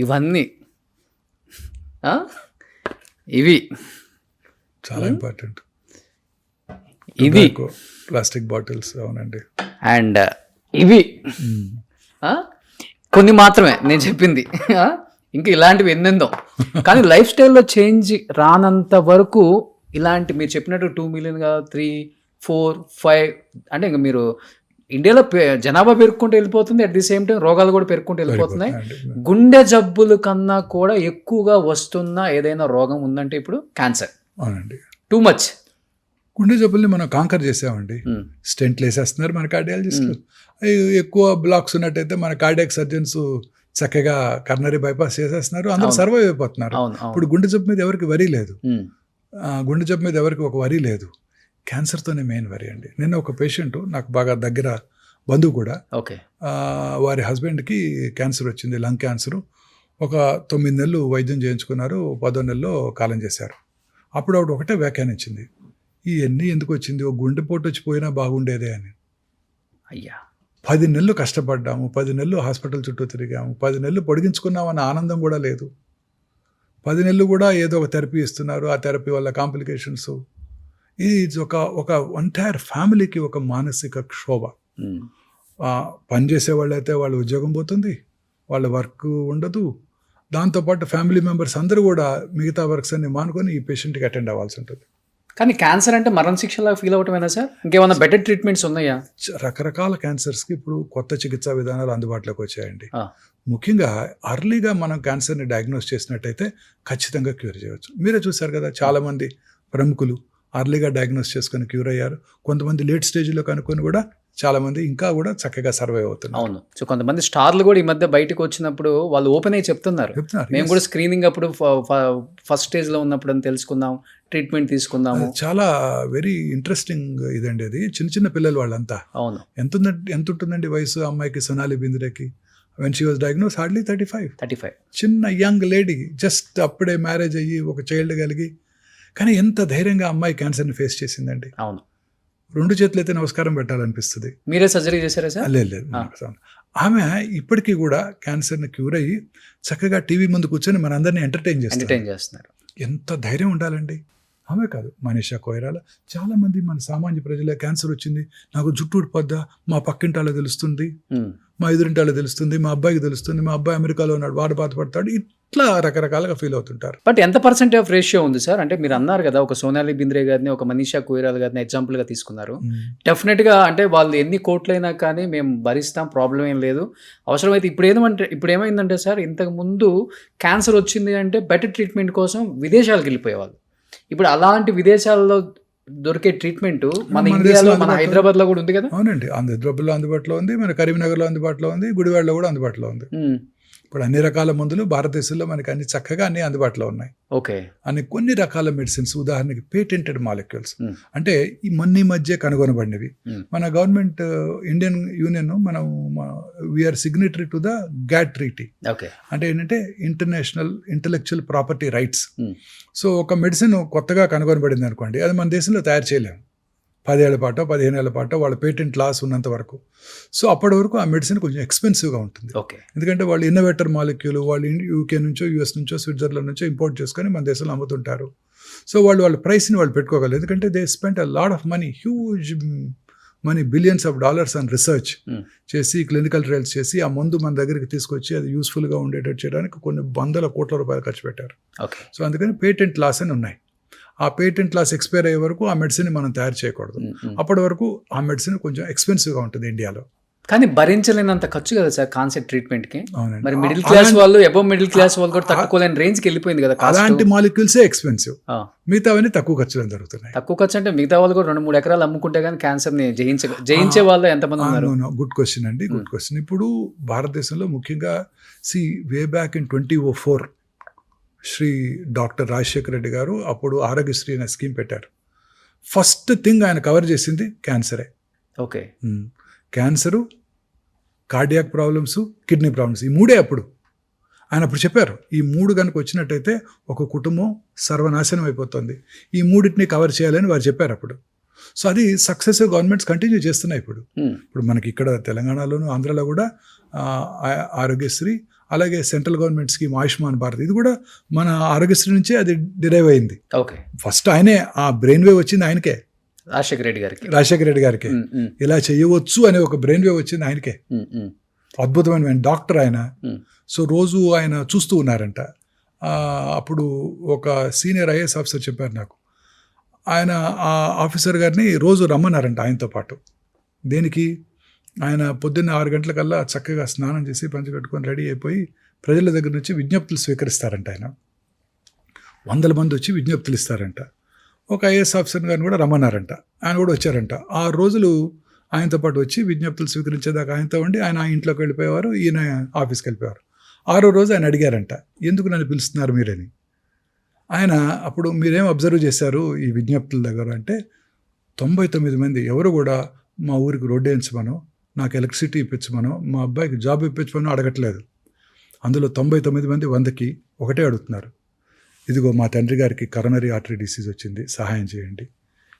ఇవన్నీ ఇవి చాలా ఇంపార్టెంట్. ఇది ప్లాస్టిక్ బాటిల్స్. అవునండి. అండ్ ఇవి కొన్ని మాత్రమే నేను చెప్పింది. ఇంకా ఇలాంటివి ఎన్నెందో. కానీ లైఫ్ స్టైల్లో చేంజ్ రానంత వరకు ఇలాంటి మీరు చెప్పినట్టు 2 మిలియన్ 3, 4, 5 అంటే ఇంకా మీరు ఇండియాలో జనాభా పెరుగుకుంటూ వెళ్ళిపోతుంది. అట్ ది సేమ్ టైం రోగాలు కూడా పెరుగుకుంటూ వెళ్ళిపోతున్నాయి. గుండె జబ్బుల కన్నా కూడా ఎక్కువగా వస్తున్న ఏదైనా రోగం ఉందంటే ఇప్పుడు క్యాన్సర్. అవునండి. Too much. గుండె జబ్బుల్ని మనం కాంకర్ చేసామండి. స్టెంట్లు వేసేస్తున్నారు మన కార్డియాలజిస్టులు. ఎక్కువ బ్లాక్స్ ఉన్నట్టయితే మన కార్డియాక్ సర్జన్స్ చక్కగా కర్నరీ బైపాస్ చేసేస్తున్నారు. అందరూ సర్వైవ్ అయిపోతున్నారు. ఇప్పుడు గుండె జబ్బు మీద ఎవరికి వరి లేదు. గుండె జబ్బు మీద ఎవరికి ఒక వరి లేదు. క్యాన్సర్తోనే మెయిన్ వరి అండి. నిన్న ఒక పేషెంట్ నాకు బాగా దగ్గర బంధువు కూడా, వారి హస్బెండ్కి క్యాన్సర్ వచ్చింది, లంగ్ క్యాన్సరు. ఒక 9 నెలలు వైద్యం చేయించుకున్నారు, 10వ నెలలో కాలం చేశారు. అప్పుడు ఆవిడ ఒకటే వ్యాఖ్యానించింది, ఇవన్నీ ఎందుకు వచ్చింది, ఒక గుండెపోటు వచ్చి పోయినా బాగుండేదే అని. అయ్యా 10 నెలలు కష్టపడ్డాము, 10 నెలలు హాస్పిటల్ చుట్టూ తిరిగాము, 10 నెలలు పొడిగించుకున్నామన్న ఆనందం కూడా లేదు. 10 నెలలు కూడా ఏదో ఒక థెరపీ ఇస్తున్నారు, ఆ థెరపీ వల్ల కాంప్లికేషన్స్. ఇది ఒక ఎంటైర్ ఫ్యామిలీకి ఒక మానసిక క్షోభ. పనిచేసే వాళ్ళు అయితే వాళ్ళ ఉద్యోగం పోతుంది, వాళ్ళ వర్క్ ఉండదు. దాంతోపాటు ఫ్యామిలీ మెంబర్స్ అందరూ కూడా మిగతా వర్క్స్ అన్ని మానుకొని ఈ పేషెంట్కి అటెండ్ అవ్వాల్సి ఉంటుంది. కానీ క్యాన్సర్ అంటే మరణ శిక్షలా ఫీల్ అవటమేనా సార్? ఇంకేమైనా బెటర్ ట్రీట్మెంట్స్ ఉన్నాయా? రకరకాల క్యాన్సర్స్కి ఇప్పుడు కొత్త చికిత్సా విధానాలు అందుబాటులోకి వచ్చాయండి. ముఖ్యంగా అర్లీగా మనం క్యాన్సర్ని డయాగ్నోస్ చేసినట్టయితే ఖచ్చితంగా క్యూర్ చేయవచ్చు. మీరే చూసారు కదా, చాలామంది ప్రముఖులు అర్లీగా డయాగ్నోస్ చేసుకొని క్యూర్ అయ్యారు. కొంతమంది లేట్ స్టేజ్లో కనుక్కొని కూడా చాలామంది ఇంకా కూడా చక్కగా సర్వైవ్ అవుతున్నారు. అవును. సో కొంతమంది స్టార్లు కూడా ఈ మధ్య బయటకు వచ్చినప్పుడు వాళ్ళు ఓపెన్ అయ్యి చెప్తున్నారు, మేము కూడా స్క్రీనింగ్ అప్పుడు ఫస్ట్ స్టేజ్లో ఉన్నప్పుడు అని తెలుసుకుందాం, ట్రీట్మెంట్ తీసుకుందాము. చాలా వెరీ ఇంట్రెస్టింగ్ ఇదండి అది. చిన్న చిన్న పిల్లలు వాళ్ళంతా. అవును. ఎంత ఉంటుందండి వయసు అమ్మాయికి, సోనాలి బింద్రేకి? When she was diagnose hardly 35. చిన్న యంగ్ లేడీ, జస్ట్ అప్పుడే మ్యారేజ్ అయ్యి ఒక చైల్డ్ కలిగి. కానీ ఎంత ధైర్యంగా అమ్మాయి క్యాన్సర్ని ఫేస్ చేసిందండి. అవును. 2 చేతులు అయితే నమస్కారం పెట్టాలనిపిస్తుంది. మీరే సర్జరీ చేశారా సార్? లేదు. ఆమె ఇప్పటికీ కూడా క్యాన్సర్ని క్యూర్ అయ్యి చక్కగా టీవీ ముందు కూర్చొని మన అందరినీ ఎంటర్టైన్ చేస్తున్నారు. ఎంత ధైర్యం ఉండాలండి. ఆమె కాదు, మనీషా కొయిరాలా, చాలామంది మన సామాన్య ప్రజల క్యాన్సర్ వచ్చింది, నాకు జుట్టు ఊడిపోద్దా, మా పక్కింటాలో తెలుస్తుంది, మా ఎదురింటాలో తెలుస్తుంది, మా అబ్బాయికి తెలుస్తుంది, మా అబ్బాయి అమెరికాలో ఉన్నాడు, వాడు బాధపడతాడు, ఇట్లా రకరకాలుగా ఫీల్ అవుతుంటారు. బట్ ఎంత పర్సెంటేజ్ ఆఫ్ రేషియో ఉంది సార్? అంటే మీరు అన్నారు కదా, ఒక సోనాలి బింద్రే గారిని, ఒక మనీషా కొయిరాలా గారిని ఎగ్జాంపుల్గా తీసుకున్నారు. డెఫినెట్గా అంటే వాళ్ళు ఎన్ని కోట్లైనా కానీ మేము భరిస్తాం, ప్రాబ్లం ఏం లేదు. అవసరమైతే ఇప్పుడు ఏమైందంటే సార్, ఇంతకు ముందు క్యాన్సర్ వచ్చింది అంటే బెటర్ ట్రీట్మెంట్ కోసం విదేశాలకు వెళ్ళిపోయేవాళ్ళు. ఇప్పుడు అలాంటి విదేశాల్లో దొరికే ట్రీట్మెంట్ మన ఇండియాలో, మన హైదరాబాద్లో కూడా ఉంది కదా. అవునండి, హైదరాబాద్లో అందుబాటులో ఉంది, మన కరీంనగర్లో అందుబాటులో ఉంది, గుడివాడలో కూడా అందుబాటులో ఉంది. ఇప్పుడు అన్ని రకాల మందులు భారతదేశంలో మనకి అన్ని చక్కగా అన్ని అందుబాటులో ఉన్నాయి. ఓకే. అన్ని కొన్ని రకాల మెడిసిన్స్, ఉదాహరణకి పేటెంటెడ్ మాలిక్యూల్స్, అంటే ఈ మధ్య కనుగొనబడినవి. మన గవర్నమెంట్, ఇండియన్ యూనియన్, మనం we are signatory to the GATT treaty. అంటే ఏంటంటే international intellectual property rights. So ఒక మెడిసిన్ కొత్తగా కనుగొనబడింది అనుకోండి, అది మన దేశంలో తయారు చేయలేము 10 ఏళ్ల పాటో 15 ఏళ్ల పాటో, వాళ్ళ పేటెంట్ లాస్ ఉన్నంత వరకు. సో అప్పటి వరకు ఆ మెడిసిన్ కొంచెం ఎక్స్పెన్సివ్గా ఉంటుంది. ఎందుకంటే వాళ్ళు ఇన్నోవేటర్ మాలిక్యూల్ వాళ్ళు యూకే నుంచో, యూఎస్ నుంచో, స్విట్జర్లాండ్ నుంచో ఇంపోర్ట్ చేసుకొని మన దేశంలో అమ్ముతుంటారు. సో వాళ్ళ ప్రైస్ని వాళ్ళు పెట్టుకోగలరు. ఎందుకంటే they spend a lot of money, huge money, billions of dollars on research చేసి, క్లినికల్ ట్రయల్స్ చేసి ఆ మందు మన దగ్గరికి తీసుకొచ్చి అది యూస్ఫుల్గా ఉండేటట్టు చేయడానికి కొన్ని వందల కోట్ల రూపాయలు ఖర్చు పెట్టారు. సో అందుకని పేటెంట్ లాస్ అని ఉన్నాయి. ఆ పేటెంట్ లాస్ ఎక్స్పైర్ అయ్యే వరకు ఆ మెడిసిన్ మనం తయారు చేయకూడదు. అప్పటి వరకు ఆ మెడిసిన్ కొంచెం ఎక్స్పెన్సివ్గా ఉంటుంది ఇండియాలో. కానీ భరించలేనంత ఖర్చు కదా సార్ కాన్సెప్ట్ ట్రీట్మెంట్కి. మరి మిడిల్ క్లాస్ వాళ్ళు, అబవ్ మిడిల్ క్లాస్ వాళ్ళు కూడా తట్టుకోలేని రేంజ్కి వెళ్ళిపోయింది కదా. అలాంటి మాలిక్యూల్సే ఎక్స్పెన్సివ్, మిగతావన్నీ తక్కువ ఖర్చులో జరుగుతున్నాయి. తక్కువ ఖర్చు అంటే మిగతా వాళ్ళు కూడా 2-3 ఎకరాలు అమ్ముకుంటే కానీ క్యాన్సర్ని జయించే వాళ్ళు ఎంతమంది ఉన్నారు? గుడ్ క్వశ్చన్ అండి, గుడ్ క్వశ్చన్. ఇప్పుడు భారతదేశంలో ముఖ్యంగా way back in 2004 Shri doctor Rajasekhara Reddy garu అప్పుడు ఆరోగ్యశ్రీ అనే స్కీమ్ పెట్టారు. ఫస్ట్ థింగ్ ఆయన కవర్ చేసింది క్యాన్సరే. Okay. Cancer, cardiac problems, kidney problems, ఈ 3 అప్పుడు ఆయన అప్పుడు చెప్పారు. ఈ 3 కనుక వచ్చినట్టయితే ఒక కుటుంబం సర్వనాశనం అయిపోతుంది, ఈ 3టిని కవర్ చేయాలని వారు చెప్పారు అప్పుడు. సో అది సక్సెసివ్ గవర్నమెంట్స్ కంటిన్యూ చేస్తున్నాయి. ఇప్పుడు మనకి ఇక్కడ తెలంగాణలోను, ఆంధ్రాలో కూడా ఆరోగ్యశ్రీ, అలాగే central government scheme Ayushman Bharat, ఇది కూడా మన ఆరోగ్యశ్రీ నుంచే అది డిరైవ్ అయింది. ఓకే. ఫస్ట్ ఆయనే ఆ బ్రెయిన్ వేవ్ వచ్చింది ఆయనకే, రాజశేఖర రెడ్డి గారికి. రాజశేఖర రెడ్డి గారికి ఇలా చేయవచ్చు అనే ఒక బ్రెయిన్ వేవ్ వచ్చింది ఆయనకే. అద్భుతమైన డాక్టర్ ఆయన. సో రోజు ఆయన చూస్తూ ఉన్నారంట. అప్పుడు ఒక సీనియర్ ఐఏఎస్ ఆఫీసర్ చెప్పారు నాకు, ఆయన ఆ ఆఫీసర్ గారిని రోజు రమ్మన్నారంట ఆయనతో పాటు. దేనికి? ఆయన పొద్దున్న 6 గంటలకల్లా చక్కగా స్నానం చేసి పంచె కట్టుకొని రెడీ అయిపోయి ప్రజల దగ్గర నుంచి విజ్ఞప్తులు స్వీకరిస్తారంట. ఆయన 100 మంది వచ్చి విజ్ఞప్తులు ఇస్తారంట. ఒక ఐఏఎస్ ఆఫీసర్ గారిని కూడా రమ్మన్నారంట. ఆయన కూడా వచ్చారంట. 6 రోజులు ఆయనతో పాటు వచ్చి విజ్ఞప్తులు స్వీకరించేదాకా ఆయనతో ఉండి ఆయన ఇంట్లోకి వెళ్ళిపోయేవారు, ఈయన ఆఫీస్కి వెళ్ళిపోయారు. 6వ రోజు ఆయన అడిగారంట, ఎందుకు నన్ను పిలుస్తున్నారు మీరని. ఆయన అప్పుడు మీరేం అబ్జర్వ్ చేశారు ఈ విజ్ఞప్తుల దగ్గర అంటే, 99 మంది ఎవరు కూడా మా ఊరికి రోడ్డు వేయించమనో, నాకు ఎలక్ట్రిసిటీ ఇప్పించమనో, మా అబ్బాయికి జాబ్ ఇప్పించమనో అడగట్లేదు. అందులో 99 మంది 100కి ఒకటే అడుగుతున్నారు, ఇదిగో మా తండ్రి గారికి కరోనరీ ఆర్టరీ డిసీజ్ వచ్చింది, సహాయం చేయండి.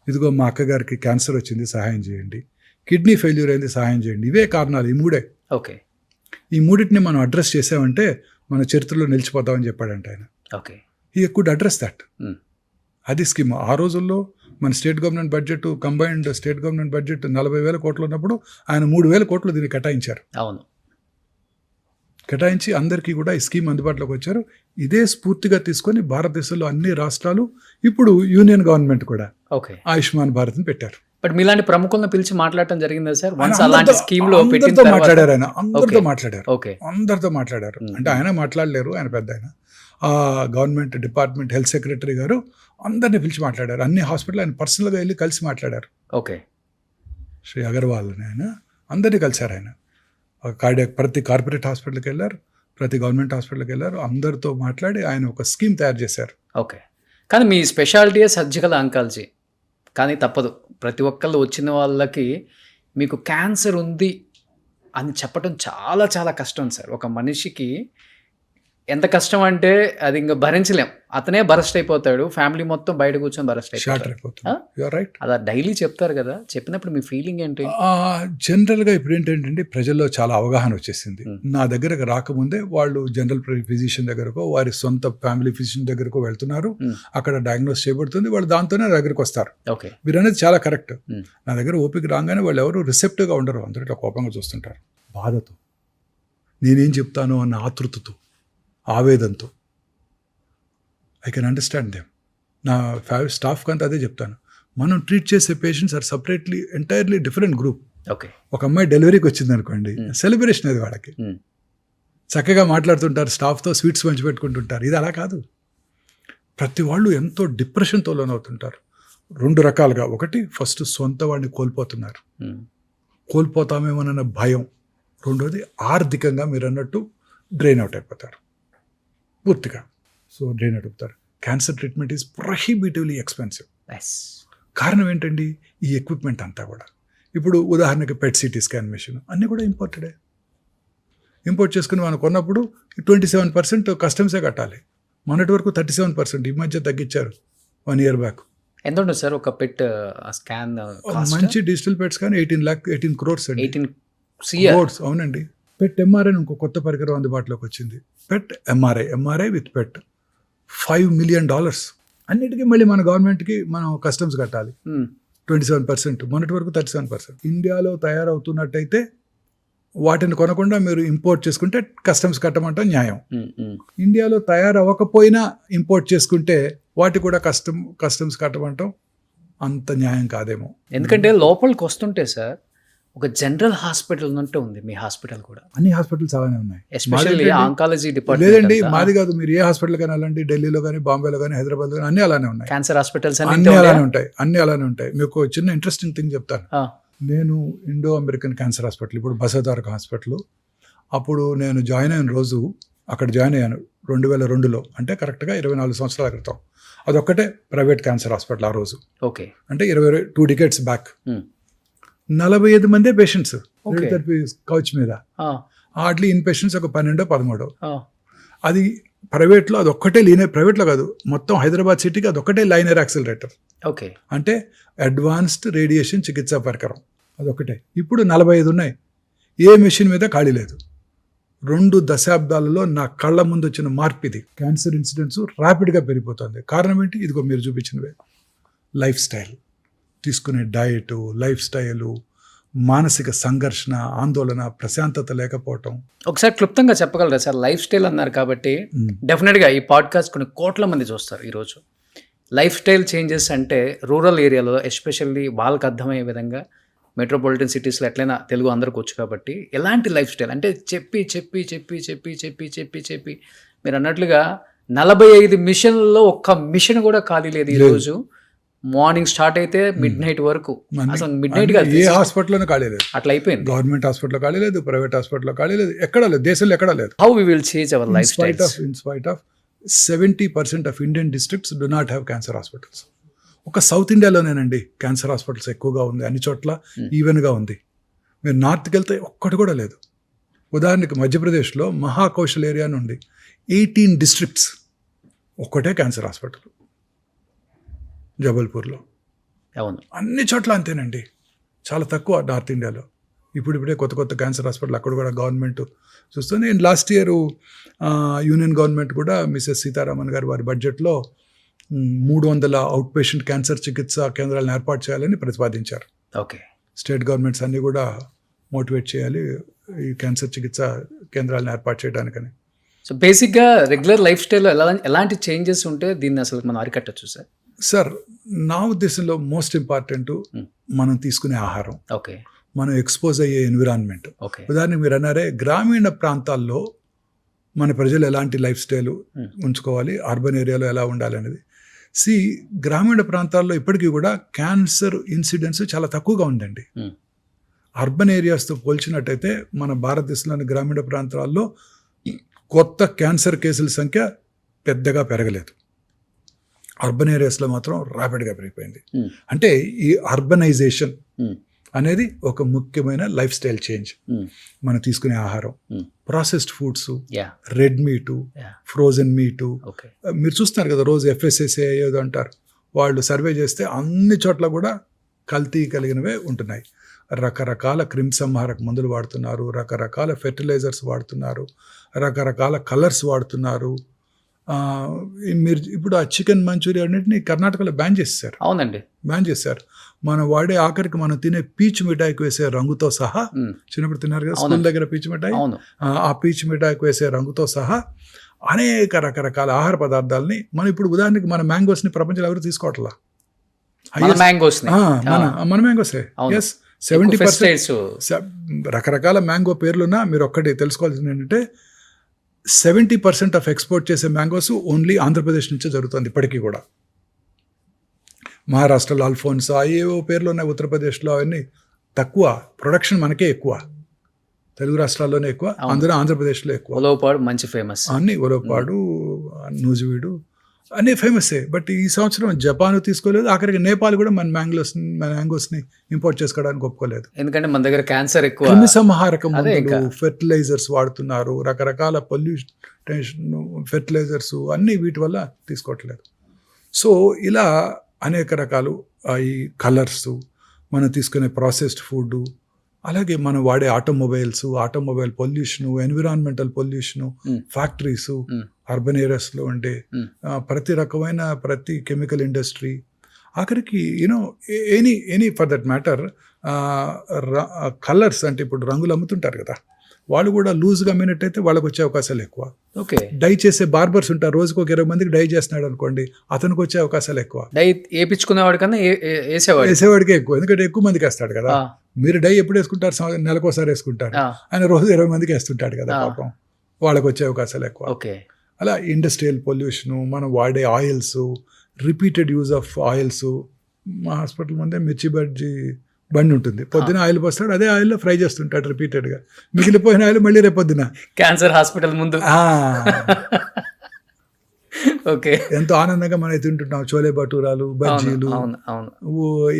ఇదిగో మా అక్కగారికి క్యాన్సర్ వచ్చింది, సహాయం చేయండి. కిడ్నీ ఫెయిల్యూర్ అయింది, సహాయం చేయండి. ఇవే కారణాలు, ఈ 3. ఓకే. ఈ 3టిని మనం అడ్రస్ చేసామంటే మన చరిత్రలో నిలిచిపోతామని చెప్పాడంట ఆయన. Okay. He could address that. అది స్కీమ్. ఆ రోజుల్లో మన state government budget, combined state government budget 40,000 కోట్లు ఉన్నప్పుడు ఆయన 3,000 కోట్లు దీన్ని కేటాయించారు. అవును. కేటాయించి అందరికీ కూడా ఈ స్కీమ్ అందుబాటులోకి వచ్చారు. ఇదే స్ఫూర్తిగా తీసుకొని భారతదేశంలో అన్ని రాష్ట్రాలు, ఇప్పుడు యూనియన్ గవర్నమెంట్ కూడా ఓకే ఆయుష్మాన్ భారత్ని పెట్టారు. బట్ మీలాంటి ప్రముఖులను పిలిచి మాట్లాడటం జరిగిందా సార్? అందరితో మాట్లాడారు ఆయన, అందరితో మాట్లాడారు. ఓకే. అందరితో మాట్లాడారు. అంటే ఆయన మాట్లాడలేరు, ఆయన పెద్ద ఆయన. ఆ గవర్నమెంట్ డిపార్ట్మెంట్ హెల్త్ సెక్రటరీ గారు అందరినీ పిలిచి మాట్లాడారు. అన్ని హాస్పిటల్ ఆయన పర్సనల్గా వెళ్ళి కలిసి మాట్లాడారు. ఓకే. శ్రీ అగర్వాల్ అని ఆయన అందరినీ కలిశారు. ఆయన ప్రతి కార్పొరేట్ హాస్పిటల్కి వెళ్ళారు, ప్రతి గవర్నమెంట్ హాస్పిటల్కి వెళ్ళారు. అందరితో మాట్లాడి ఆయన ఒక స్కీమ్ తయారు చేశారు. ఓకే. కానీ మీ స్పెషాలిటీయే సర్జికల్ ఆంకాలజీ. కానీ తప్పదు, ప్రతి ఒక్కళ్ళు వచ్చిన వాళ్ళకి మీకు క్యాన్సర్ ఉంది అని చెప్పడం చాలా చాలా కష్టం సార్. ఒక మనిషికి ఎంత కష్టం అంటే అది ఇంకా భరించలేం. అతనే బరస్ట్ అయిపోతాడు, ఫ్యామిలీ మొత్తం బయట కూర్చొని బరస్ట్ అయిపోతాడు. అలా డైలీ చెప్తారు కదా, చెప్పినప్పుడు మీ ఫీలింగ్ ఏంటి? జనరల్గా ఇప్పుడు ఏంటంటే ప్రజల్లో చాలా అవగాహన వచ్చేసింది. నా దగ్గరకు రాకముందే వాళ్ళు జనరల్ ఫిజిషియన్ దగ్గరకో, వారి సొంత ఫ్యామిలీ ఫిజిషియన్ దగ్గరకో వెళ్తున్నారు. అక్కడ డయాగ్నోస్ చేయబడుతుంది, వాళ్ళు దాంతోనే నా దగ్గరకు వస్తారు. ఓకే. మీరు అనేది చాలా కరెక్ట్. నా దగ్గర ఓపిక రాగానే వాళ్ళు ఎవరు రిసెప్టివ్గా ఉండరు, అందరూ ఇట్లా కోపంగా చూస్తుంటారు. బాధతో, నేనేం చెప్తాను అన్న ఆతృతతో, ఆవేదంతో. I can understand them. నా స్టాఫ్కి అంతా అదే చెప్తాను. మనం ట్రీట్ చేసే patients are separately entirely different group. Okay. ఒక అమ్మాయి డెలివరీకి వచ్చింది అనుకోండి, సెలబ్రేషన్ అది వాళ్ళకి. చక్కగా మాట్లాడుతుంటారు, స్టాఫ్తో స్వీట్స్ పంచిపెట్టుకుంటుంటారు. ఇది అలా కాదు. ప్రతి వాళ్ళు ఎంతో డిప్రెషన్తో లోనవుతుంటారు. 2 రకాలుగా. ఒకటి, ఫస్ట్ సొంత వాడిని కోల్పోతున్నారు, కోల్పోతామేమోనన్న భయం. రెండోది, ఆర్థికంగా మీరు అన్నట్టు డ్రైన్ అవుట్ అయిపోతారు పూర్తిగా. సో డ్రైన్ అవుట్ అవుతారు. Cancer treatment is prohibitively expensive. కారణం ఏంటండి? ఈ ఎక్విప్మెంట్ అంతా కూడా. ఇప్పుడు ఉదాహరణకి పెట్ సిటీ స్కాన్ మెషిన్ అన్నీ కూడా ఇంపోర్టెడే. ఇంపోర్ట్ చేసుకుని మనం కొన్నప్పుడు 27% కస్టమ్సే కట్టాలి. మొన్నటి వరకు 37%, ఈ మధ్య తగ్గించారు 1 year బ్యాక్. ఎంత ఉంటుంది సార్ ఒక పెట్ స్కాన్? మంచి డిజిటల్ పెట్స్ కానీ 18 crores అండి. 18 crores, అవునండి. పెట్ ఎంఆర్ఐ ఇంకో కొత్త పరికరం అందుబాటులోకి వచ్చింది. పెట్ ఎంఆర్ఐ విత్ పెట్ $5 million. అన్నిటికీ మళ్ళీ మన గవర్నమెంట్కి మనం కస్టమ్స్ కట్టాలి 27%. మొన్నటి వరకు 37%. ఇండియాలో తయారవుతున్నట్టయితే వాటిని కొనకుండా మీరు ఇంపోర్ట్ చేసుకుంటే కస్టమ్స్ కట్టమంటాం న్యాయం. ఇండియాలో తయారవ్వకపోయినా ఇంపోర్ట్ చేసుకుంటే వాటి కూడా కస్టమ్స్ కట్టమంటాం అంత న్యాయం కాదేమో. ఎందుకంటే లోపలికి వస్తుంటే సార్ ఒక జనరల్ హాస్పిటల్ ఉన్నట్టు ఉంది మీ హాస్పిటల్ కూడా. అన్ని హాస్పిటల్స్ అలానే ఉన్నాయి, ఎస్పెషల్లీ ఆంకాలజీ డిపార్ట్మెంట్. లేదండి, మాది కాదు. మీరు ఏ హాస్పిటల్ కానీ వెళ్ళండి, ఢిల్లీలో కానీ, బాంబేలో కానీ, హైదరాబాద్ కానీ అన్ని అలానే ఉన్నాయి. క్యాన్సర్ హాస్పిటల్స్ అన్ని అలానే ఉంటాయి, అన్ని అలానే ఉంటాయి. మీకు చిన్న ఇంట్రెస్టింగ్ థింగ్ చెప్తాను. నేను ఇండో అమెరికన్ క్యాన్సర్ హాస్పిటల్, ఇప్పుడు బసవతారక హాస్పిటల్, అప్పుడు నేను జాయిన్ అయిన రోజు అక్కడ జాయిన్ అయ్యాను 2002లో, అంటే కరెక్ట్గా 24 సంవత్సరాల క్రితం. అదొక్కటే ప్రైవేట్ క్యాన్సర్ హాస్పిటల్ ఆ రోజు. ఓకే. అంటే 2 decades బ్యాక్. 45 మందే పేషెంట్స్ కౌచ్ మీద. హార్డ్లీ ఇన్ పేషెంట్స్ ఒక 12-13. అది ప్రైవేట్లో అదొక్కటే ప్రైవేట్లో కాదు, మొత్తం హైదరాబాద్ సిటీకి అదొక్కటే లైనర్ యాక్సిలరేటర్. ఓకే. అంటే అడ్వాన్స్డ్ రేడియేషన్ చికిత్సా పరికరం అదొక్కటే. ఇప్పుడు 45 ఉన్నాయి. ఏ మెషిన్ మీద ఖాళీ లేదు. 2 దశాబ్దాలలో నా కళ్ళ ముందు వచ్చిన మార్పు ఇది. క్యాన్సర్ ఇన్సిడెంట్స్ ర్యాపిడ్గా పెరిగిపోతుంది. కారణం ఏంటి? ఇదిగో మీరు చూపించినవే. లైఫ్ స్టైల్, తీసుకునే డయటు, లైఫ్ స్టైలు, మానసిక సంఘర్షణ, ఆందోళన, ప్రశాంతత లేకపోవటం. ఒకసారి క్లుప్తంగా చెప్పగలరా సార్? లైఫ్ స్టైల్ అన్నారు కాబట్టి డెఫినెట్గా ఈ పాడ్కాస్ట్ కొన్ని కోట్ల మంది చూస్తారు ఈరోజు. లైఫ్ స్టైల్ చేంజెస్ అంటే రూరల్ ఏరియాలో ఎస్పెషల్లీ వాళ్ళకి అర్థమయ్యే విధంగా, మెట్రోపాలిటన్ సిటీస్లో ఎట్లయినా తెలుగు అందరికి వచ్చు కాబట్టి ఎలాంటి లైఫ్ స్టైల్ అంటే చెప్పి చెప్పి చెప్పి చెప్పి చెప్పి చెప్పి చెప్పి మీరు అన్నట్లుగా 45 మిషన్లలో ఒక్క మిషన్ కూడా ఖాళీ లేదు ఈరోజు. మార్నింగ్ స్టార్ట్ అయితే మిడ్ నైట్ వరకు, అసలు మిడ్ నైట్ గా ఏ హాస్పిటల్లో ఖాళీ లేదు. అట్లా అయిపోయింది. గవర్నమెంట్ హాస్పిటల్లో ఖాళీ లేదు, ప్రైవేట్ హాస్పిటల్లో ఖాళీ లేదు, ఎక్కడా లేదు, దేశంలో ఎక్కడా లేదు. How we will change our lifestyle? In spite of 70% of Indian districts do not have cancer hospitals. ఒక సౌత్ ఇండియాలోనేనండి క్యాన్సర్ హాస్పిటల్స్ ఎక్కువగా ఉంది, అన్ని చోట్ల ఈవెన్గా ఉంది. మీరు నార్త్కి వెళ్తే ఒక్కటి కూడా లేదు. ఉదాహరణకి మధ్యప్రదేశ్లో మహాకౌశల్ ఏరియా నుండి 18 డిస్ట్రిక్ట్స్ ఒక్కటే క్యాన్సర్ హాస్పిటల్. జబల్పూర్లో అవును, అన్ని చోట్ల అంతేనండి. చాలా తక్కువ నార్త్ ఇండియాలో. ఇప్పుడిప్పుడే కొత్త కొత్త క్యాన్సర్ హాస్పిటల్ అక్కడ కూడా గవర్నమెంట్ చూస్తుంది. And last year union government కూడా మిసెస్ సీతారామన్ గారు వారి బడ్జెట్లో 300 అవుట్ పేషెంట్ క్యాన్సర్ చికిత్సా కేంద్రాలను ఏర్పాటు చేయాలని ప్రతిపాదించారు. ఓకే, స్టేట్ గవర్నమెంట్స్ అన్నీ కూడా మోటివేట్ చేయాలి ఈ క్యాన్సర్ చికిత్సా కేంద్రాలను ఏర్పాటు చేయడానికని. సో బేసిక్గా రెగ్యులర్ లైఫ్ స్టైల్లో ఎలాంటి చేంజెస్ ఉంటే దీన్ని అసలు మనం అరికట్టచ్చు సార్? సార్, నా ఉద్దేశంలో మోస్ట్ ఇంపార్టెంట్ మనం తీసుకునే ఆహారం, ఓకే, మనం ఎక్స్పోజ్ అయ్యే ఎన్విరాన్మెంట్. ఓకే, ఉదాహరణకు మీరు అన్నారే గ్రామీణ ప్రాంతాల్లో మన ప్రజలు ఎలాంటి లైఫ్ స్టైల్ ఉంచుకోవాలి, అర్బన్ ఏరియాలో ఎలా ఉండాలి అనేది. గ్రామీణ ప్రాంతాల్లో ఇప్పటికీ కూడా క్యాన్సర్ ఇన్సిడెంట్స్ చాలా తక్కువగా ఉందండి. అర్బన్ ఏరియాస్తో పోల్చినట్టయితే మన భారతదేశంలోని గ్రామీణ ప్రాంతాల్లో కొత్త క్యాన్సర్ కేసుల సంఖ్య పెద్దగా పెరగలేదు. అర్బన్ ఏరియాస్లో మాత్రం ర్యాపిడ్గా పెరిగిపోయింది. అంటే ఈ అర్బనైజేషన్ అనేది ఒక ముఖ్యమైన లైఫ్ స్టైల్ చేంజ్. మనం తీసుకునే ఆహారం, processed foods, red meat, frozen meat. మీరు చూస్తున్నారు కదా రోజు FSSAI ఏదో అంటారు, వాళ్ళు సర్వే చేస్తే అన్ని చోట్ల కూడా కల్తీ కలిగినవే ఉంటున్నాయి. రకరకాల క్రిమిసంహారక మందులు వాడుతున్నారు, రకరకాల ఫెర్టిలైజర్స్ వాడుతున్నారు, రకరకాల కలర్స్ వాడుతున్నారు. మీరు ఇప్పుడు ఆ చికెన్ మంచూరియా అన్నింటినీ కర్ణాటకలో బ్యాన్ చేశారు. అవునండి, బ్యాన్ చేశారు. మనం వాడే ఆఖరికి మనం తినే పీచు మిఠాయికి వేసే రంగుతో సహా, చిన్నప్పుడు తిన్నారు కదా స్కూల్ దగ్గర పీచు మిఠాయి, ఆ పీచు మిఠాయికి వేసే రంగుతో సహా అనేక రకరకాల ఆహార పదార్థాలని మనం ఇప్పుడు ఉదాహరణకి మన మ్యాంగోస్ని ప్రపంచంలో ఎవరు తీసుకోవట్లా. మన మ్యాంగోసే 70% రకరకాల మ్యాంగో పేర్లున్నా మీరు ఒక్కటి తెలుసుకోవాల్సింది ఏంటంటే 70% ఆఫ్ ఎక్స్పోర్ట్ చేసే మ్యాంగోస్ ఓన్లీ ఆంధ్రప్రదేశ్ నుంచే జరుగుతుంది ఇప్పటికీ కూడా. మహారాష్ట్రలో అల్ఫోన్స్ ఏవో పేర్లు ఉన్నాయి, ఉత్తరప్రదేశ్లో అవన్నీ తక్కువ. ప్రొడక్షన్ మనకే ఎక్కువ, తెలుగు రాష్ట్రాల్లోనే ఎక్కువ, అందులో ఆంధ్రప్రదేశ్లో ఎక్కువ. ఉలవపాడు మంచి ఫేమస్, అన్ని ఉలవపాడు, నూజివీడు అన్నీ ఫేమసే. బట్ ఈ సంవత్సరం జపాన్ తీసుకోలేదు, ఆఖరికి నేపాల్ కూడా మన మ్యాంగోస్ని ఇంపోర్ట్ చేసుకోవడానికి ఒప్పుకోలేదు. ఎందుకంటే మన దగ్గర క్యాన్సర్ ఎక్కువ, క్రిమిసంహారక మందులు, ఫెర్టిలైజర్స్ వాడుతున్నారు, రకరకాల పొల్యూషన్ ఫెర్టిలైజర్స్ అన్నీ వీటి వల్ల తీసుకోవట్లేదు. సో ఇలా అనేక రకాలు ఈ కలర్స్, మనం తీసుకునే ప్రాసెస్డ్ ఫుడ్, అలాగే మనం వాడే automobile pollution, environmental pollution, factories, urban ఏరియాస్లో ఉండే ప్రతి కెమికల్ ఇండస్ట్రీ, ఆఖరికి any for that matter colours. అంటే ఇప్పుడు రంగులు అమ్ముతుంటారు కదా, వాళ్ళు కూడా లూజ్గా అమ్మినట్టయితే వాళ్ళకి వచ్చే అవకాశాలు ఎక్కువ. ఓకే, డై చేసే బార్బర్స్ ఉంటారు, రోజుకు ఒక 20 మందికి డై చేస్తున్నాడు అనుకోండి, అతనికి వచ్చే అవకాశాలు ఎక్కువ. డై వేయించుకునేవాడి కన్నా వేసేవాడికే ఎక్కువ, ఎందుకంటే ఎక్కువ మందికి వేస్తాడు కదా. మీరు డై ఎప్పుడు వేసుకుంటారు? నెలకోసారి వేసుకుంటారు, ఆయన రోజు 20 మందికి వేస్తుంటాడు కదా, పాపం వాళ్ళకి వచ్చే అవకాశాలు ఎక్కువ. ఓకే, అలా ఇండస్ట్రియల్ పొల్యూషను, మనం వాడే oils, repeated use of oils. మా హాస్పిటల్ ముందే మిర్చి బండి ఉంటుంది, పొద్దున ఆయిల్ పోస్తాడు, అదే ఆయిల్లో ఫ్రై చేస్తుంటాడు రిపీటెడ్గా, మిగిలిపోయిన ఆయిల్ మళ్ళీ రేపు పొద్దున క్యాన్సర్ హాస్పిటల్ ముందు. ఓకే, ఎంతో ఆనందంగా మనం తింటుంటాం చోలే భటూరాలు, బజ్జీలు,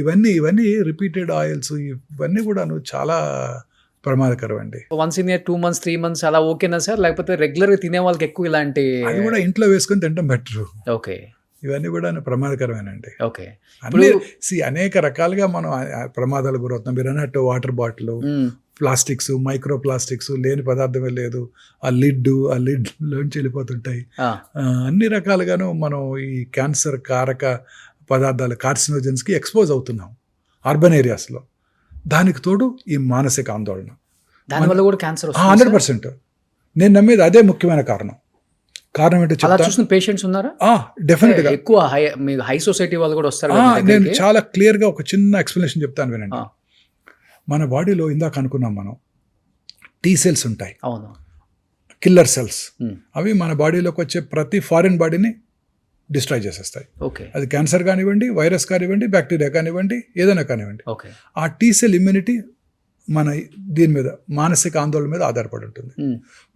ఇవన్నీ రిపీటెడ్ ఆయిల్స్. ఇవన్నీ కూడా చాలా ప్రమాదకరం అండి. వన్స్ ఇన్ 2 months 3 months అలా ఓకేనా సార్? లేకపోతే రెగ్యులర్గా తినే వాళ్ళకి ఎక్కువ ఇలాంటి? అది కూడా ఇంట్లో వేసుకొని తినడం బెటర్. ఓకే, ఇవన్నీ కూడా ప్రమాదకరమేనండి. ఓకే. అన్ని అనేక రకాలుగా మనం ప్రమాదాలు గురవుతున్నాం. మీరు అన్నట్టు water bottle, plastics, micro plastics, లేని పదార్థమే లేదు, ఆ లిడ్లోంచి వెళ్ళిపోతుంటాయి. అన్ని రకాలుగాను మనం ఈ క్యాన్సర్ కారక పదార్థాలు, కార్సినోజన్స్కి ఎక్స్పోజ్ అవుతున్నాం అర్బన్ ఏరియాస్లో. దానికి తోడు ఈ మానసిక ఆందోళన, దానివల్ల కూడా క్యాన్సర్ 100%. నేను నమ్మేది అదే ముఖ్యమైన కారణం. ఏంటో అలా చూసిన పేషెంట్స్ ఉన్నారా? డెఫినెట్ గా ఎక్కువ హై సొసైటీ వాళ్ళు కూడా వస్తారు. నేను చాలా క్లియర్ గా ఒక చిన్న ఎక్స్ప్లెనేషన్ చెప్తాను వినండి. మన బాడీలో ఇందాక అనుకున్నాం మనం టీ సెల్స్ ఉంటాయి, అవును, కిల్లర్ సెల్స్. అవి మన బాడీలోకి వచ్చే ప్రతి ఫారిన్ బాడీని డిస్ట్రాయ్ చేసేస్తాయి. ఓకే. అది క్యాన్సర్ కానివ్వండి, వైరస్ కానివ్వండి, బ్యాక్టీరియా కానివ్వండి, ఏదైనా కానివ్వండి. ఓకే. ఆ టీ సెల్ ఇమ్యూనిటీ మన దీని మీద, మానసిక ఆందోళన మీద ఆధారపడి ఉంటుంది.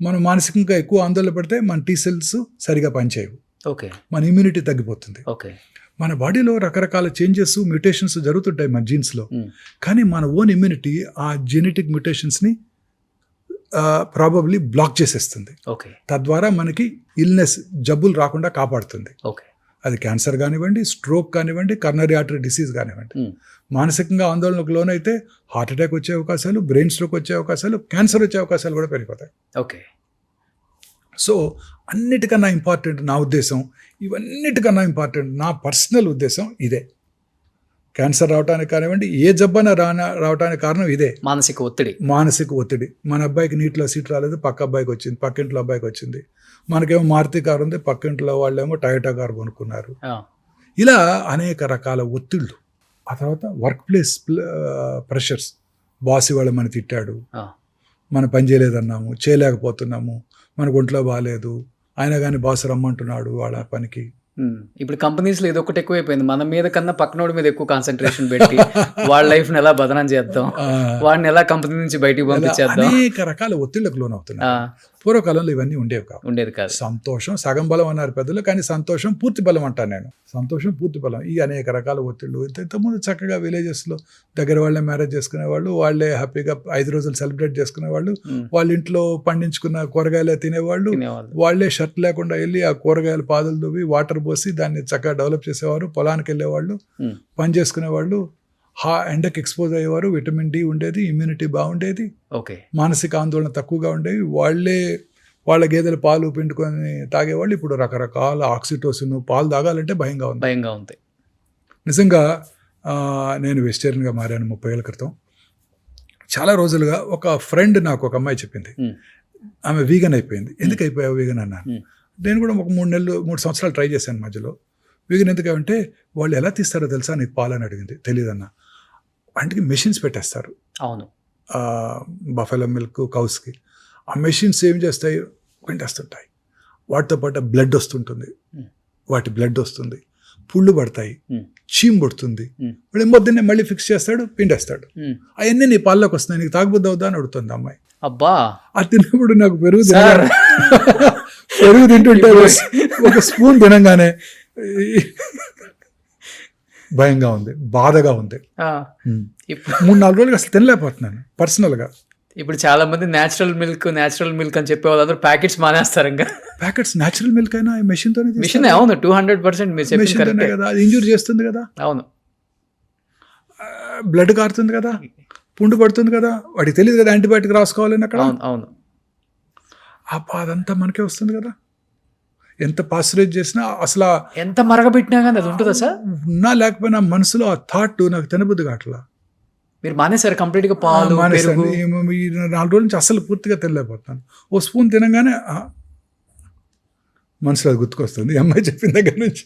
మనం మానసికంగా ఎక్కువ ఆందోళన పడితే మన టీ సెల్స్ సరిగా పనిచేయవు, ఓకే, మన ఇమ్యూనిటీ తగ్గిపోతుంది. ఓకే. మన బాడీలో రకరకాల చేంజెస్, మ్యూటేషన్స్ జరుగుతుంటాయి మన జీన్స్లో. కానీ మన ఓన్ ఇమ్యూనిటీ ఆ జెనెటిక్ మ్యూటేషన్స్ని ప్రాబబ్లీ బ్లాక్ చేసేస్తుంది. ఓకే. తద్వారా మనకి ఇల్నెస్, జబ్బులు రాకుండా కాపాడుతుంది. ఓకే. అది క్యాన్సర్ కానివ్వండి, స్ట్రోక్ కానివ్వండి, కర్నరీ ఆర్టరీ డిసీజ్ కానివ్వండి. మానసికంగా ఆందోళనకు లోనైతే హార్ట్ అటాక్ వచ్చే అవకాశాలు, బ్రెయిన్ స్ట్రోక్ వచ్చే అవకాశాలు, క్యాన్సర్ వచ్చే అవకాశాలు కూడా పెరిగిపోతాయి. ఓకే. సో అన్నిటికన్నా ఇంపార్టెంట్ నా ఉద్దేశం, ఇవన్నిటికన్నా ఇంపార్టెంట్ నా పర్సనల్ ఉద్దేశం ఇదే. క్యాన్సర్ రావడానికి కానివ్వండి, ఏ జబ్బన రావడానికి కారణం ఇదే, మానసిక ఒత్తిడి. మన అబ్బాయికి నీటిలో సీట్ రాలేదు, పక్క అబ్బాయికి వచ్చింది, పక్కింట్లో అబ్బాయికి వచ్చింది. మనకేమో మారుతి కారు ఉంది, పక్కింట్లో వాళ్ళేమో టయోటా కారు కొనుక్కున్నారు. ఇలా అనేక రకాల ఒత్తిళ్ళు. ఆ తర్వాత వర్క్ ప్లేస్ ప్రెషర్స్. బాస్ ఇవాళ మన తిట్టాడు, మన పని చేయలేదన్నాము, చేయలేకపోతున్నాము, మనకు ఒంట్లో బాగాలేదు, అయినా కానీ బాస్ రమ్మంటున్నాడు వాళ్ళ పనికి. ఇప్పుడు కంపెనీస్లో ఇది ఒకటి ఎక్కువైపోయింది. మన మీద కన్నా పక్కనోడి మీద ఎక్కువ కాన్సన్ట్రేషన్ పెట్టి వాళ్ళ లైఫ్ని ఎలా బదనం చేద్దాం, వాడిని ఎలా కంపెనీ నుంచి బయటికి పంపించేద్దాం, అనేక రకాల ఒత్తిళ్లకు లోనవుతున్నాయి. పూర్వకాలంలో ఇవన్నీ ఉండేది కాదు. సంతోషం సగం బలం అన్నారు పెద్దలు, కానీ సంతోషం పూర్తి బలం అంటాను నేను. సంతోషం పూర్తి బలం. ఈ అనేక రకాల ఒత్తిళ్ళు. ఇంతకుముందు చక్కగా విలేజెస్లో దగ్గర వాళ్ళే మ్యారేజ్ చేసుకునేవాళ్ళు, వాళ్ళే హ్యాపీగా 5 రోజులు సెలబ్రేట్ చేసుకునేవాళ్ళు, వాళ్ళ ఇంట్లో పండించుకున్న కూరగాయలే తినేవాళ్ళు, వాళ్ళే షర్ట్ లేకుండా వెళ్ళి ఆ కూరగాయల పాదులు దువ్వి వాటర్ పోసి దాన్ని చక్కగా డెవలప్ చేసేవారు, పొలానికి వెళ్ళేవాళ్ళు, పని చేసుకునేవాళ్ళు, ఎండకి ఎక్స్పోజ్ అయ్యేవారు, విటమిన్ డి ఉండేది, ఇమ్యూనిటీ బాగుండేది, ఓకే, మానసిక ఆందోళన తక్కువగా ఉండేవి. వాళ్ళ గేదెలు పాలు పిండుకొని తాగేవాళ్ళు. ఇప్పుడు రకరకాల ఆక్సిటోసిన్, పాలు తాగాలంటే భయంగా ఉంది. నిజంగా నేను వెజిటేరియన్గా మారాను 30 ఏళ్ళ క్రితం. చాలా రోజులుగా ఒక ఫ్రెండ్ నాకు ఒక అమ్మాయి చెప్పింది, ఆమె వీగన్ అయిపోయింది. ఎందుకు అయిపోయావు వీగన్ అన్నాను. నేను కూడా ఒక 3 సంవత్సరాలు ట్రై చేశాను మధ్యలో. వీగన్ ఎందుకంటే వాళ్ళు ఎలా తీస్తారో తెలుసా నీకు పాలు అని అడిగింది. తెలియదన్నా. వాటికి మెషిన్స్ పెట్టేస్తారు, అవును, బఫెలో మిల్క్ కౌస్కి. ఆ మెషిన్స్ ఏం చేస్తాయి, పిండేస్తుంటాయి. వాటితో పాటు బ్లడ్ వస్తుంటుంది, బ్లడ్ వస్తుంది, పుళ్ళు పడతాయి, చీమ్ పడుతుంది. వాడు పొద్దున్నే మళ్ళీ ఫిక్స్ చేస్తాడు, పిండేస్తాడు. అవన్నీ నీ పాల్లోకి వస్తున్నాయి, నీకు తాగుబోద్దు అవుతా అని అడుగుతుంది అమ్మాయి. అబ్బా, అది తిన్నప్పుడు నాకు పెరుగు తింటుంటే ఒక స్పూన్ తినంగానే భయంగా ఉంది, బాధగా ఉంది. 3-4 రోజులుగా అసలు తినలేకపోతున్నాను పర్సనల్గా. ఇప్పుడు చాలా మంది న్యాచురల్ మిల్క్ అని చెప్పే వాళ్ళందరూ ప్యాకెట్స్ మానేస్తారు. ఇంకా ప్యాకెట్స్ న్యాచురల్ మిల్క్ అయినా మెషిన్ అవును, 200% మీరు చెప్పింది కదా. అది ఇంజూరీ చేస్తుంది కదా, అవును, బ్లడ్ కారుతుంది కదా, పుండు పడుతుంది కదా, వాడికి తెలియదు కదా యాంటీబయాటిక్ రాసుకోవాలని అక్కడ. అవును, ఆ బాధ అంతా మనకే వస్తుంది కదా. ఎంత పాస్చరైజ్ చేసినా, అసలు ఎంత మరగబెట్టినా కానీ అది ఉంటుందా సార్? ఉన్నా లేకపోయినా మనసులో ఆ థాట్ నాకు తినబుద్ది కావట్లా. మీరు మానేసారు కంప్లీట్గా పాలు? 4 రోజుల నుంచి అసలు పూర్తిగా తినలేకపోతున్నాను. ఓ స్పూన్ తినగానే మనసులో అది గుర్తుకొస్తుంది అమ్మాయి చెప్పిన దగ్గర నుంచి.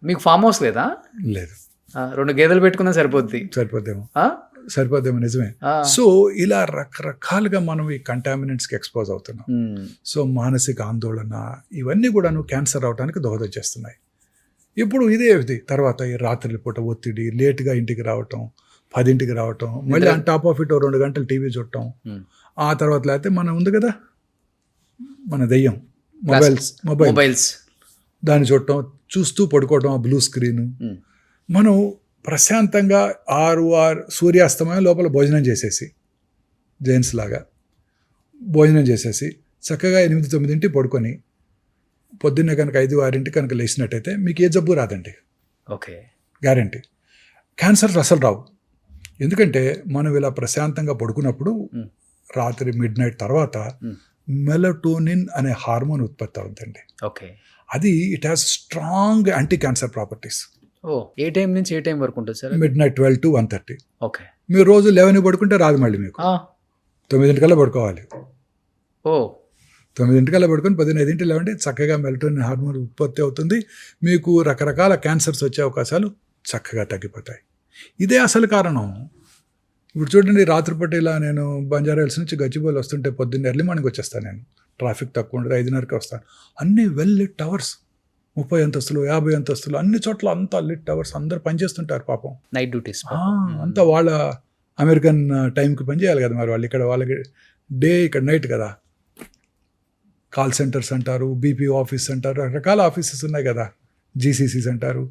మీకు ఫామ్ హౌస్ లేదా? లేదు. 2 గేదెలు పెట్టుకున్నా సరిపోద్దేమో నిజమే. సో ఇలా రకరకాలుగా మనం ఈ కంటామినెంట్స్కి ఎక్స్పోజ్ అవుతున్నాం. సో మానసిక ఆందోళన ఇవన్నీ కూడాను క్యాన్సర్ అవడానికి దోహదం చేస్తున్నాయి. ఇప్పుడు ఇది తర్వాత ఈ రాత్రి పూట ఒత్తిడి, లేట్గా ఇంటికి రావటం, 10ంటికి రావటం, మళ్ళీ ఆన్ టాప్ ఆఫ్ ఇట్ 2 గంటలు టీవీ చూడటం. ఆ తర్వాత లేకపోతే మనం ఉంది కదా మన దెయ్యం, మొబైల్స్, దాన్ని చూస్తూ పడుకోవటం, ఆ బ్లూ స్క్రీన్. మనం ప్రశాంతంగా 6 సూర్యాస్తమయం లోపల భోజనం చేసేసి, జెంట్స్ లాగా భోజనం చేసేసి చక్కగా 8-9 పడుకొని పొద్దున్నే కనుక 5-6 కనుక లేచినట్టయితే మీకు ఏ జబ్బు రాదండి, ఓకే. గ్యారంటీ. క్యాన్సర్స్ అసలు రావు. ఎందుకంటే మనం ఇలా ప్రశాంతంగా పడుకున్నప్పుడు రాత్రి మిడ్ నైట్ తర్వాత మెలటోనిన్ అనే హార్మోన్ ఉత్పత్తి అవుతుందండి. ఓకే. అది it has strong anti cancer properties. Oh, ఏ టైం నుంచి ఏ టైం వరకు ఉంటుంది sir? Midnight 12 to 1:30. Okay. మీరు రోజు 11 పడుకుంటే రాదు, మళ్ళీ మీకు 9 పడుకోవాలి. ఓ, 9 పడుకొని 10 లేవండి, చక్కగా మెలటోనిన్ హార్మోన్ ఉత్పత్తి అవుతుంది. మీకు రకరకాల క్యాన్సర్స్ వచ్చే అవకాశాలు చక్కగా తగ్గిపోతాయి. ఇదే అసలు కారణం. ఇప్పుడు చూడండి, రాత్రిపూట ఇలా నేను బంజారాహిల్స్ నుంచి గచ్చిబౌలి వస్తుంటే పొద్దున్న ఎర్లీ మార్నింగ్ వచ్చేస్తాను. నేను ట్రాఫిక్ తక్కువ ఉండదు, 5:30కి వస్తాను. అన్ని వెల్ లిట్ టవర్స్, 30 అంతస్తులు 50 అంతస్తులు అన్ని చోట్ల అంతా లిట్ టవర్స్, అందరు పనిచేస్తుంటారు పాపం, నైట్ డ్యూటీస్. అంతా వాళ్ళ అమెరికన్ టైంకి పనిచేయాలి కదా, మరి వాళ్ళు ఇక్కడ వాళ్ళకి డే ఇక్కడ నైట్ కదా. కాల్ సెంటర్స్ అంటారు, బీపీ ఆఫీస్ అంటారు, రకరకాల ఆఫీసెస్ ఉన్నాయి కదా, జీసీసీస్ అంటారు,